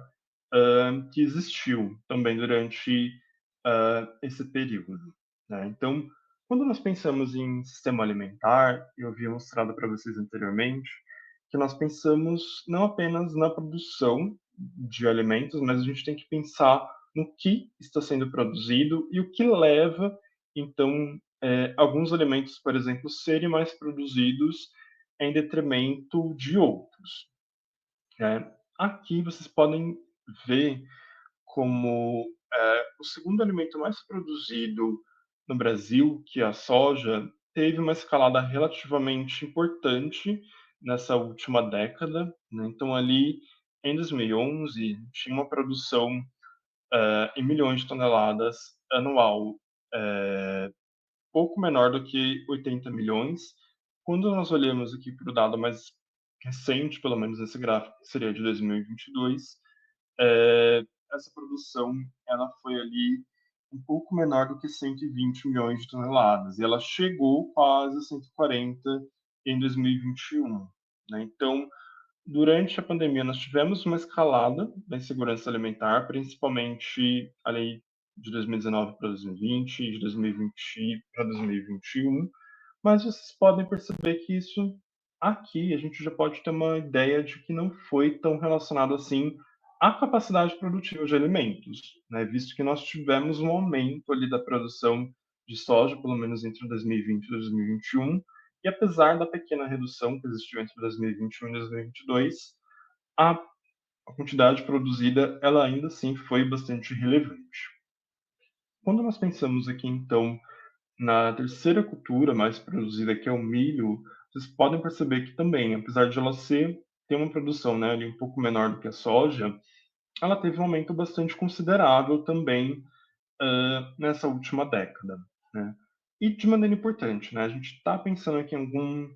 que existiu também durante esse período, né? Então, quando nós pensamos em sistema alimentar, eu havia mostrado para vocês anteriormente que nós pensamos não apenas na produção de alimentos, mas a gente tem que pensar no que está sendo produzido e o que leva, então, alguns alimentos, por exemplo, serem mais produzidos em detrimento de outros, né? Aqui vocês podem ver como o segundo alimento mais produzido no Brasil, que é a soja, teve uma escalada relativamente importante nessa última década, né? Então, ali em 2011, tinha uma produção em milhões de toneladas anual, pouco menor do que 80 milhões. Quando nós olhamos aqui para o dado mais recente, pelo menos nesse gráfico, que seria de 2022, é, essa produção ela foi ali um pouco menor do que 120 milhões de toneladas, e ela chegou quase a 140 em 2021, né? Então, durante a pandemia, nós tivemos uma escalada da insegurança alimentar, principalmente ali de 2019 para 2020, de 2020 para 2021, mas vocês podem perceber que isso aqui a gente já pode ter uma ideia de que não foi tão relacionado assim à capacidade produtiva de alimentos, né? Visto que nós tivemos um aumento ali da produção de soja, pelo menos entre 2020 e 2021, e apesar da pequena redução que existiu entre 2021 e 2022, a, a quantidade produzida ela ainda assim foi bastante relevante. Quando nós pensamos aqui então na terceira cultura mais produzida, que é o milho, vocês podem perceber que também, apesar de ela ter uma produção, né, ali um pouco menor do que a soja, ela teve um aumento bastante considerável também nessa última década, né? E de maneira importante, né, a gente está pensando aqui em algum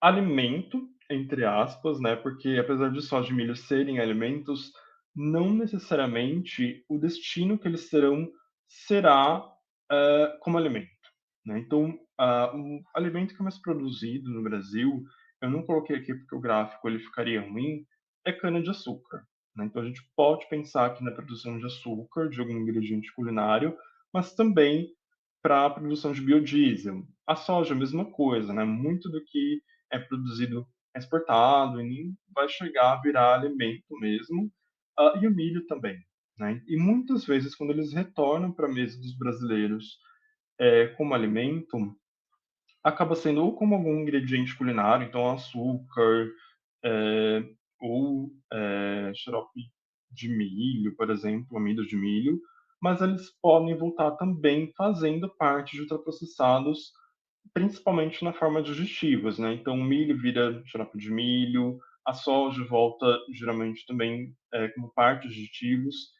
alimento, entre aspas, né, porque apesar de soja e milho serem alimentos, não necessariamente o destino que eles terão será como alimento, né? Então, o alimento que é mais produzido no Brasil, eu não coloquei aqui porque o gráfico ele ficaria ruim, é cana-de-açúcar, né? Então, a gente pode pensar aqui na produção de açúcar, de algum ingrediente culinário, mas também para a produção de biodiesel. A soja, a mesma coisa, né? Muito do que é produzido é exportado e nem vai chegar a virar alimento mesmo. E o milho também, né? E muitas vezes, quando eles retornam para a mesa dos brasileiros como alimento, acaba sendo ou como algum ingrediente culinário, então açúcar, é, ou xarope de milho, por exemplo, amido de milho, mas eles podem voltar também fazendo parte de ultraprocessados, principalmente na forma de digestivos, né? Então, o milho vira xarope de milho, a soja volta geralmente também como parte de digestivos.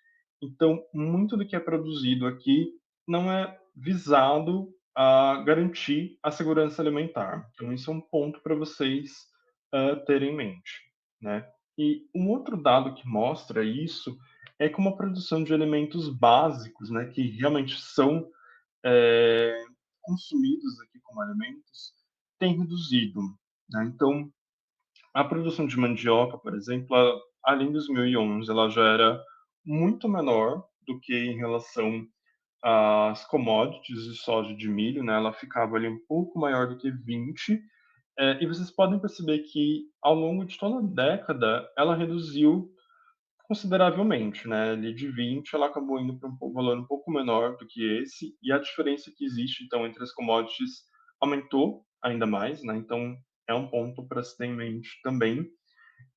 Então, muito do que é produzido aqui não é visado a garantir a segurança alimentar. Então, isso é um ponto para vocês terem em mente, né? E um outro dado que mostra isso é como a produção de alimentos básicos, né, que realmente são é, consumidos aqui como alimentos, tem reduzido, né? Então, a produção de mandioca, por exemplo, além de 2011, ela já era muito menor do que em relação às commodities de soja e de milho, né? Ela ficava ali um pouco maior do que 20, e vocês podem perceber que ao longo de toda a década ela reduziu consideravelmente, né? Ali de 20, ela acabou indo para um valor um pouco menor do que esse, e a diferença que existe, então, entre as commodities aumentou ainda mais, né? Então, é um ponto para se ter em mente também.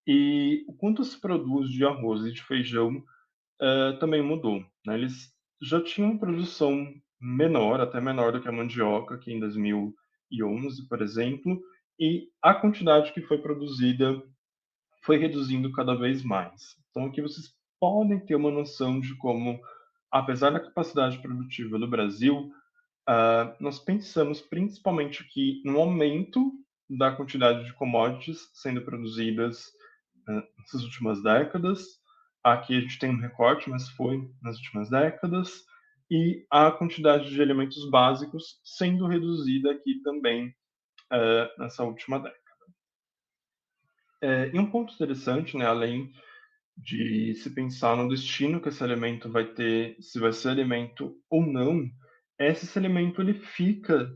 E o quanto se produz de arroz e de feijão também mudou, né? Eles já tinham produção menor, até menor do que a mandioca, que em 2011, por exemplo, e a quantidade que foi produzida foi reduzindo cada vez mais. Então, aqui vocês podem ter uma noção de como, apesar da capacidade produtiva do Brasil, nós pensamos principalmente aqui no aumento da quantidade de commodities sendo produzidas nessas últimas décadas. Aqui a gente tem um recorte, mas foi nas últimas décadas. E a quantidade de alimentos básicos sendo reduzida aqui também nessa última década. E um ponto interessante, né, além de se pensar no destino que esse alimento vai ter, se vai ser alimento ou não, é se esse alimento ele fica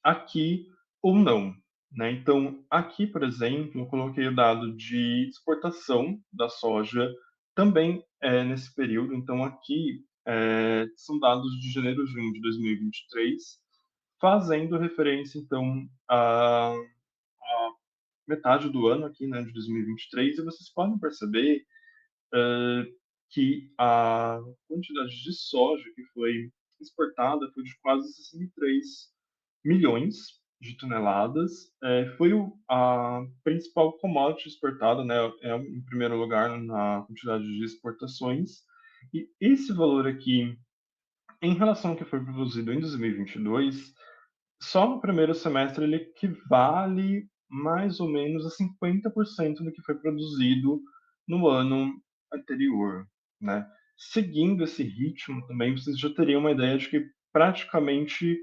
aqui ou não, né? Então, aqui, por exemplo, eu coloquei o dado de exportação da soja também nesse período. Então, aqui são dados de janeiro a junho de 2023, fazendo referência, então, a metade do ano aqui, né, de 2023, e vocês podem perceber que a quantidade de soja que foi exportada foi de quase 63 milhões de toneladas. Foi a principal commodity exportada, né, em primeiro lugar na quantidade de exportações. E esse valor aqui, em relação ao que foi produzido em 2022, só no primeiro semestre ele equivale mais ou menos a 50% do que foi produzido no ano anterior, né? Seguindo esse ritmo também, vocês já teriam uma ideia de que praticamente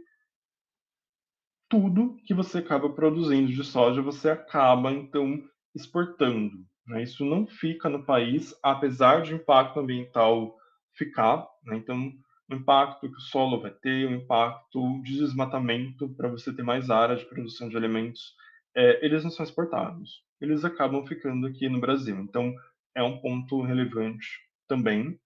tudo que você acaba produzindo de soja, você acaba, então, exportando, né? Isso não fica no país, apesar de impacto ambiental ficar, né? Então, o impacto que o solo vai ter, o impacto de desmatamento para você ter mais área de produção de alimentos, eles não são exportados. Eles acabam ficando aqui no Brasil. Então, é um ponto relevante também.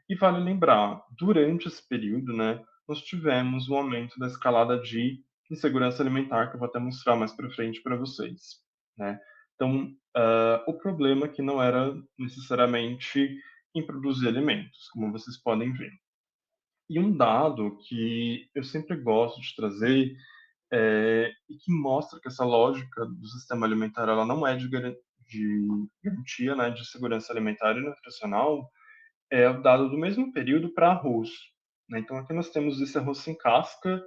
E vale lembrar, durante esse período, né, nós tivemos um aumento da escalada de insegurança alimentar, que eu vou até mostrar mais para frente para vocês, né? Então, o problema aqui não era necessariamente em produzir alimentos, como vocês podem ver. E um dado que eu sempre gosto de trazer e que mostra que essa lógica do sistema alimentar ela não é de garantia, né, de segurança alimentar e nutricional, é o dado do mesmo período para arroz, né? Então aqui nós temos esse arroz sem casca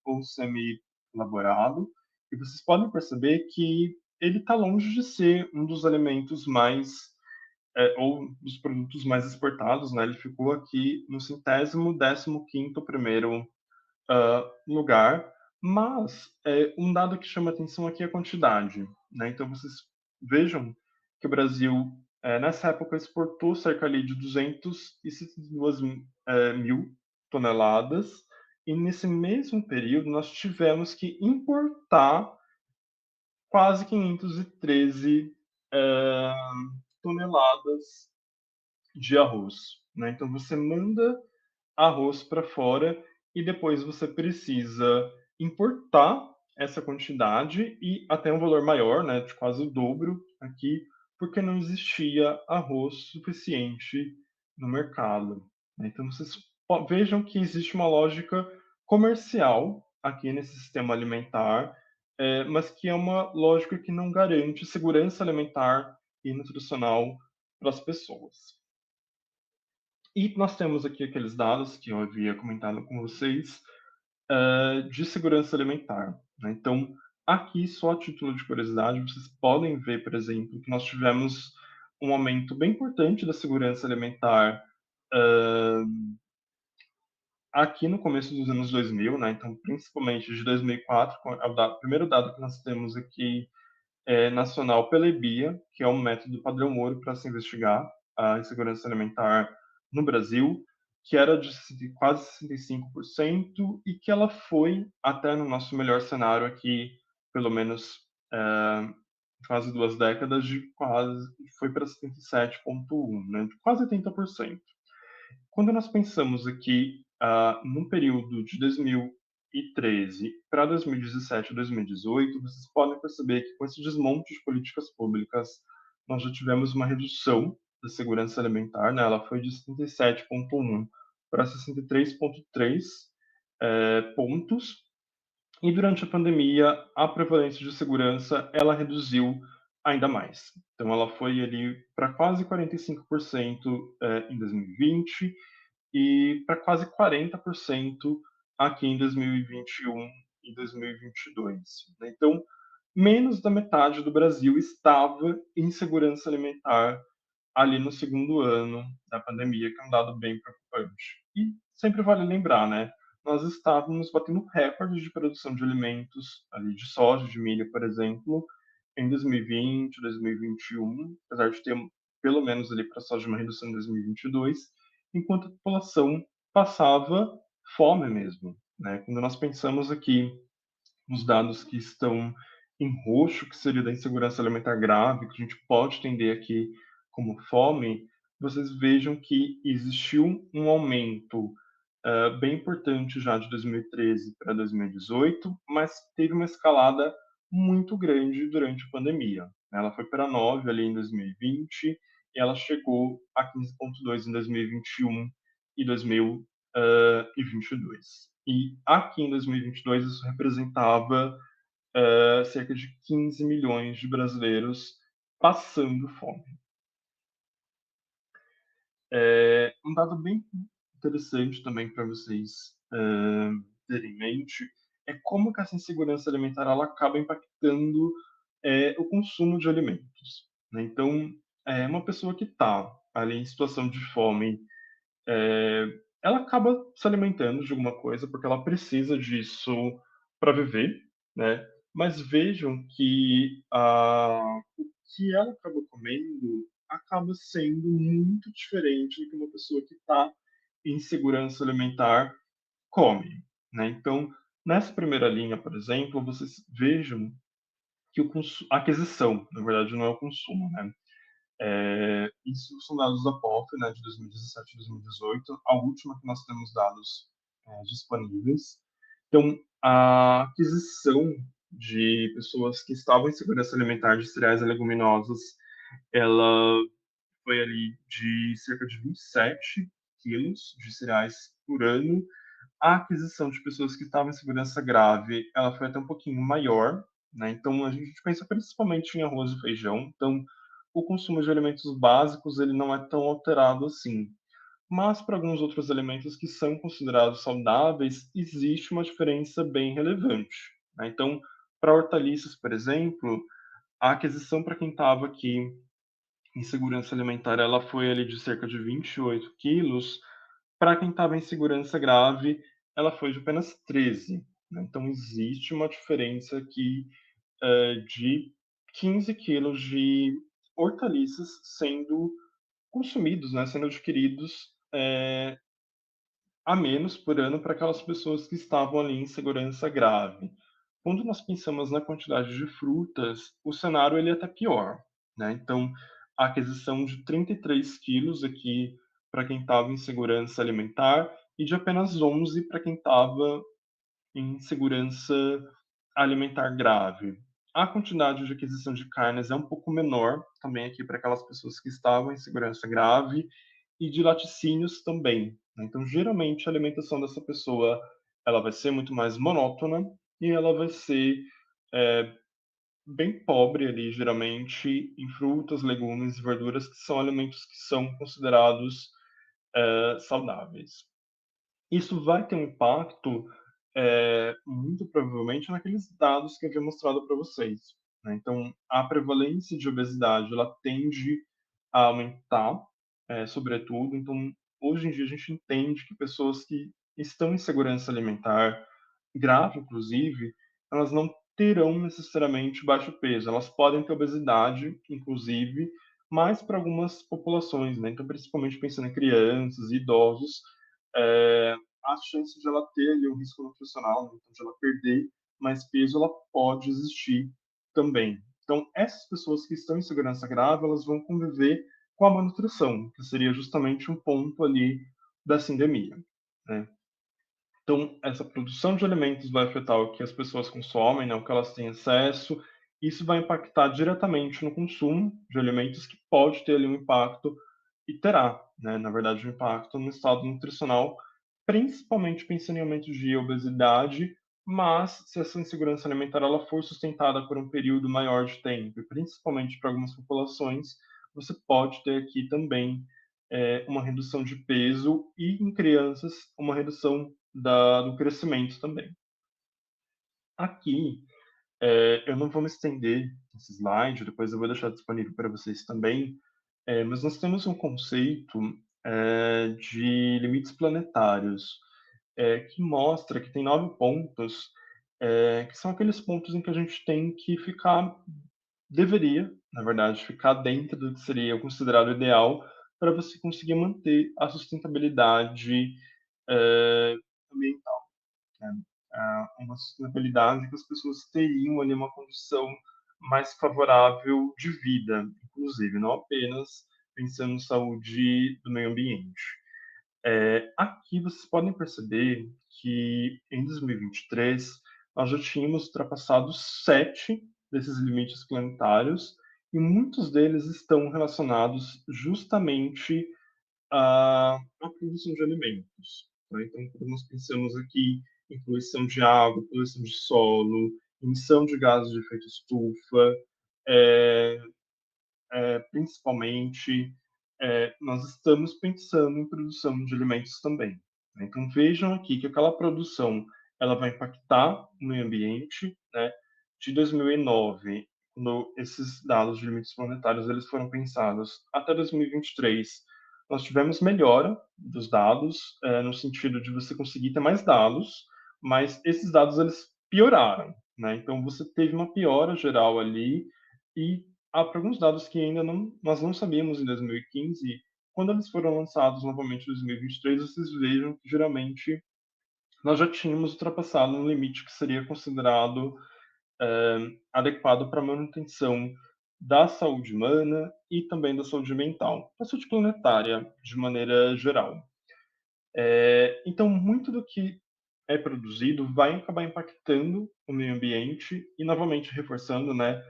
ou semi-elaborado, e vocês podem perceber que ele está longe de ser um dos alimentos mais ou dos produtos mais exportados, né? Ele ficou aqui no 115º primeiro lugar, mas um dado que chama atenção aqui é a quantidade, né? Então vocês vejam que o Brasil nessa época exportou cerca ali de 262 mil toneladas, e nesse mesmo período nós tivemos que importar quase 513 eh, toneladas de arroz, né? Então você manda arroz para fora e depois você precisa importar essa quantidade e até um valor maior, né, de quase o dobro aqui, porque não existia arroz suficiente no mercado, né? Então vocês vejam que existe uma lógica comercial aqui nesse sistema alimentar, mas que é uma lógica que não garante segurança alimentar e nutricional para as pessoas. E nós temos aqui aqueles dados que eu havia comentado com vocês de segurança alimentar, né? Então, aqui, só a título de curiosidade, vocês podem ver, por exemplo, que nós tivemos um aumento bem importante da segurança alimentar uh, aqui no começo dos anos 2000, né? Então, principalmente de 2004, é o primeiro dado que nós temos aqui nacional pela EBIA, que é um método padrão ouro para se investigar a insegurança alimentar no Brasil, que era de quase 65% e que ela foi até no nosso melhor cenário aqui, pelo menos quase 2 décadas, foi para 77,1%, né, de quase 80%. Quando nós pensamos aqui no período de 2013 para 2017 e 2018, vocês podem perceber que com esse desmonte de políticas públicas, nós já tivemos uma redução da segurança alimentar, né? Ela foi de 77,1 para 63,3 pontos, e durante a pandemia, a prevalência de segurança, ela reduziu ainda mais. Então, ela foi ali para quase 45% em 2020 e para quase 40% aqui em 2021 e 2022. Então, menos da metade do Brasil estava em segurança alimentar ali no segundo ano da pandemia, que é um dado bem preocupante. E sempre vale lembrar, né? Nós estávamos batendo recordes de produção de alimentos, ali de soja, de milho, por exemplo, em 2020, 2021, apesar de ter pelo menos ali para a soja uma redução em 2022, enquanto a população passava fome mesmo, né? Quando nós pensamos aqui nos dados que estão em roxo, que seria da insegurança alimentar grave, que a gente pode entender aqui como fome, vocês vejam que existiu um aumento bem importante já de 2013 para 2018, mas teve uma escalada muito grande durante a pandemia. Ela foi para 9 ali em 2020 e ela chegou a 15,2 em 2021 e 2022. E aqui em 2022 isso representava cerca de 15 milhões de brasileiros passando fome. Um dado bem interessante também para vocês terem em mente é como que essa insegurança alimentar ela acaba impactando o consumo de alimentos, né? Então, uma pessoa que está ali em situação de fome, é, ela acaba se alimentando de alguma coisa porque ela precisa disso para viver, né? Mas vejam que o que ela acaba comendo acaba sendo muito diferente do que uma pessoa que está em segurança alimentar come, né? Então, nessa primeira linha, por exemplo, vocês vejam que a aquisição, na verdade, não é o consumo, né? Isso são dados da POF, né, de 2017 e 2018, a última que nós temos dados disponíveis. Então, a aquisição de pessoas que estavam em segurança alimentar de cereais e leguminosas, ela foi ali de cerca de 27 quilos de cereais por ano. A aquisição de pessoas que estavam em segurança grave, ela foi até um pouquinho maior, né? Então a gente pensa principalmente em arroz e feijão. Então o consumo de alimentos básicos ele não é tão alterado assim. Mas para alguns outros alimentos que são considerados saudáveis, existe uma diferença bem relevante, né? Então, para hortaliças, por exemplo, a aquisição para quem estava aqui em segurança alimentar, ela foi ali de cerca de 28 quilos. Para quem estava em segurança grave, ela foi de apenas 13, né? Então, existe uma diferença aqui de 15 quilos de hortaliças sendo consumidos, né? Sendo adquiridos a menos por ano para aquelas pessoas que estavam ali em segurança grave. Quando nós pensamos na quantidade de frutas, o cenário ele é até pior, né? Então, a aquisição de 33 quilos aqui para quem estava em segurança alimentar e de apenas 11 para quem estava em segurança alimentar grave. A quantidade de aquisição de carnes é um pouco menor também aqui para aquelas pessoas que estavam em segurança grave e de laticínios também, né? Então, geralmente, a alimentação dessa pessoa ela vai ser muito mais monótona e ela vai ser é, bem pobre ali, geralmente, em frutas, legumes e verduras, que são alimentos que são considerados saudáveis. Isso vai ter um impacto, muito provavelmente, naqueles dados que eu havia mostrado para vocês, né? Então, a prevalência de obesidade, ela tende a aumentar, sobretudo. Então, hoje em dia, a gente entende que pessoas que estão em segurança alimentar, grave inclusive, elas não terão necessariamente baixo peso. Elas podem ter obesidade, inclusive, mas para algumas populações, né? Então, principalmente pensando em crianças e idosos, é, a chance de ela ter ali um risco nutricional, né? Então, de ela perder mais peso, ela pode existir também. Então, essas pessoas que estão em segurança grave, elas vão conviver com a malnutrição, que seria justamente um ponto ali da sindemia, né? Então, essa produção de alimentos vai afetar o que as pessoas consomem, né, o que elas têm acesso. Isso vai impactar diretamente no consumo de alimentos, que pode ter ali um impacto, e terá, né, na verdade, um impacto no estado nutricional, principalmente pensando em aumentos de obesidade, mas se essa insegurança alimentar ela for sustentada por um período maior de tempo, e principalmente para algumas populações, você pode ter aqui também uma redução de peso e em crianças uma redução do crescimento também. Aqui Eu não vou me estender nesse slide, depois eu vou deixar disponível para vocês também, mas nós temos um conceito de limites planetários, que mostra que tem 9 pontos, que são aqueles pontos em que a gente tem que ficar, deveria, na verdade, ficar dentro do que seria considerado ideal para você conseguir manter a sustentabilidade ambiental, né? Uma sustentabilidade que as pessoas teriam ali uma condição mais favorável de vida, inclusive, não apenas pensando em saúde do meio ambiente. Aqui vocês podem perceber que em 2023 nós já tínhamos ultrapassado 7 desses limites planetários e muitos deles estão relacionados justamente à produção de alimentos, tá? Então, quando nós pensamos aqui em poluição de água, poluição de solo, emissão de gases de efeito estufa, é, principalmente, nós estamos pensando em produção de alimentos também, né? Então, vejam aqui que aquela produção ela vai impactar o meio ambiente, né? De 2009, quando esses dados de limites planetários eles foram pensados, até 2023, nós tivemos melhora dos dados, no sentido de você conseguir ter mais dados, mas esses dados eles pioraram, né? Então, você teve uma piora geral ali e há alguns dados que ainda nós não sabíamos em 2015, quando eles foram lançados novamente em 2023, vocês vejam que geralmente nós já tínhamos ultrapassado um limite que seria considerado adequado para a manutenção da saúde humana e também da saúde mental, da saúde planetária de maneira geral. Então, muito do que é produzido vai acabar impactando o meio ambiente e, novamente, reforçando, né,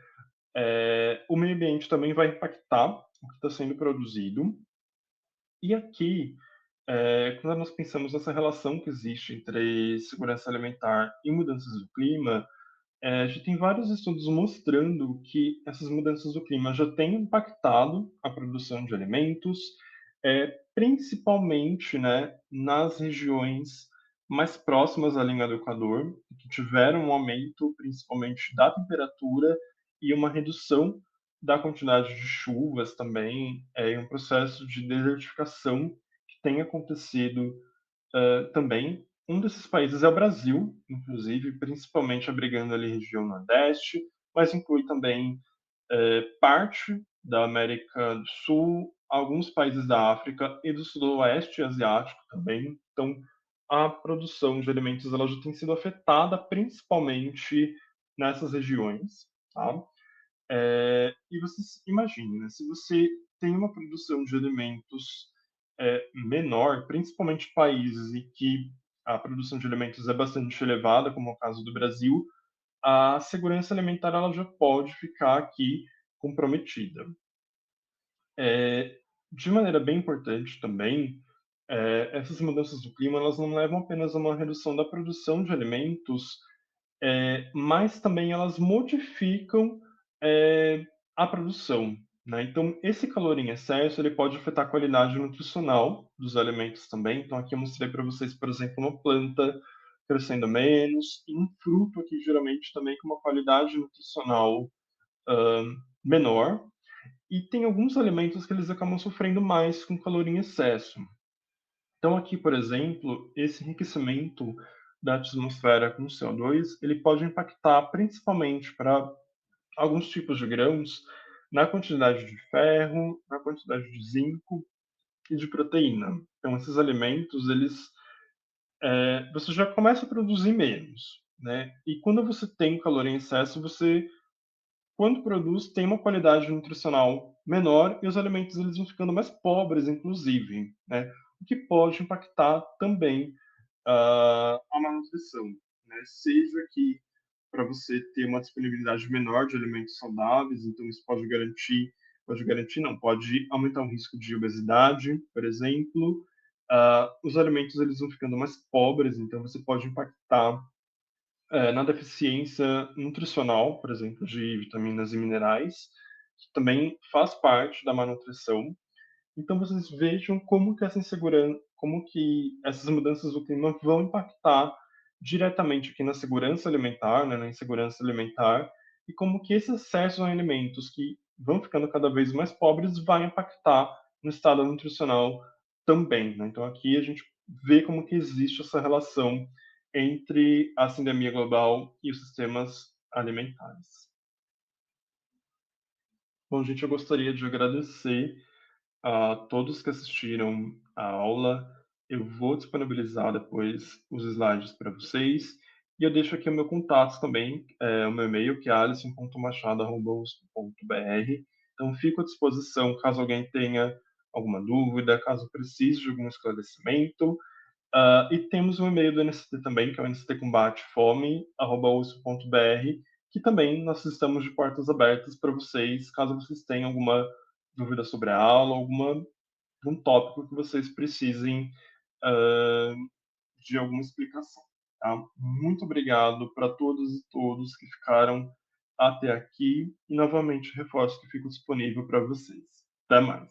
o meio ambiente também vai impactar o que está sendo produzido. E aqui, quando nós pensamos nessa relação que existe entre segurança alimentar e mudanças do clima, a gente tem vários estudos mostrando que essas mudanças do clima já têm impactado a produção de alimentos, principalmente, né, nas regiões mais próximas à linha do Equador, que tiveram um aumento principalmente da temperatura e uma redução da quantidade de chuvas também, e um processo de desertificação que tem acontecido também. Um desses países é o Brasil, inclusive, principalmente abrigando ali a região Nordeste, mas inclui também parte da América do Sul, alguns países da África e do Sudoeste Asiático também. Então, a produção de alimentos ela já tem sido afetada principalmente nessas regiões, tá? E você imagine, né, se você tem uma produção de alimentos menor, principalmente países em que a produção de alimentos é bastante elevada, como é o caso do Brasil, a segurança alimentar ela já pode ficar aqui comprometida. De maneira bem importante também, essas mudanças do clima elas não levam apenas a uma redução da produção de alimentos, mas também elas modificam a produção, né? Então, esse calor em excesso ele pode afetar a qualidade nutricional dos alimentos também. Então, aqui eu mostrei para vocês, por exemplo, uma planta crescendo menos e um fruto aqui geralmente também com uma qualidade nutricional menor. E tem alguns alimentos que eles acabam sofrendo mais com calor em excesso. Então, aqui, por exemplo, esse enriquecimento da atmosfera com CO2, ele pode impactar principalmente para alguns tipos de grãos na quantidade de ferro, na quantidade de zinco e de proteína. Então, esses alimentos, você já começa a produzir menos, né? E quando você tem calor em excesso, você, quando produz, tem uma qualidade nutricional menor e os alimentos eles vão ficando mais pobres, inclusive, né? O que pode impactar também a malnutrição, né? Seja que para você ter uma disponibilidade menor de alimentos saudáveis, então isso pode garantir não, pode aumentar o risco de obesidade, por exemplo. Os alimentos eles vão ficando mais pobres, então você pode impactar na deficiência nutricional, por exemplo, de vitaminas e minerais, que também faz parte da malnutrição. Então vocês vejam como que essa insegurança, como que essas mudanças do clima vão impactar diretamente aqui na segurança alimentar, né, na insegurança alimentar, e como que esse acesso a alimentos que vão ficando cada vez mais pobres vai impactar no estado nutricional também, né? Então aqui a gente vê como que existe essa relação entre a sindemia global e os sistemas alimentares. Bom, gente, eu gostaria de agradecer a todos que assistiram a aula. Eu vou disponibilizar depois os slides para vocês. E eu deixo aqui o meu contato também, o meu e-mail, que é alisson.machado.usp.br. Então, fico à disposição caso alguém tenha alguma dúvida, caso precise de algum esclarecimento. E temos um e-mail do NCT também, que é o nctcombate.fome@usp.br, que também nós estamos de portas abertas para vocês, caso vocês tenham alguma dúvida sobre a aula, algum tópico que vocês precisem ah, de alguma explicação. Tá? Muito obrigado para todos e todos que ficaram até aqui e novamente reforço que fico disponível para vocês. Até mais.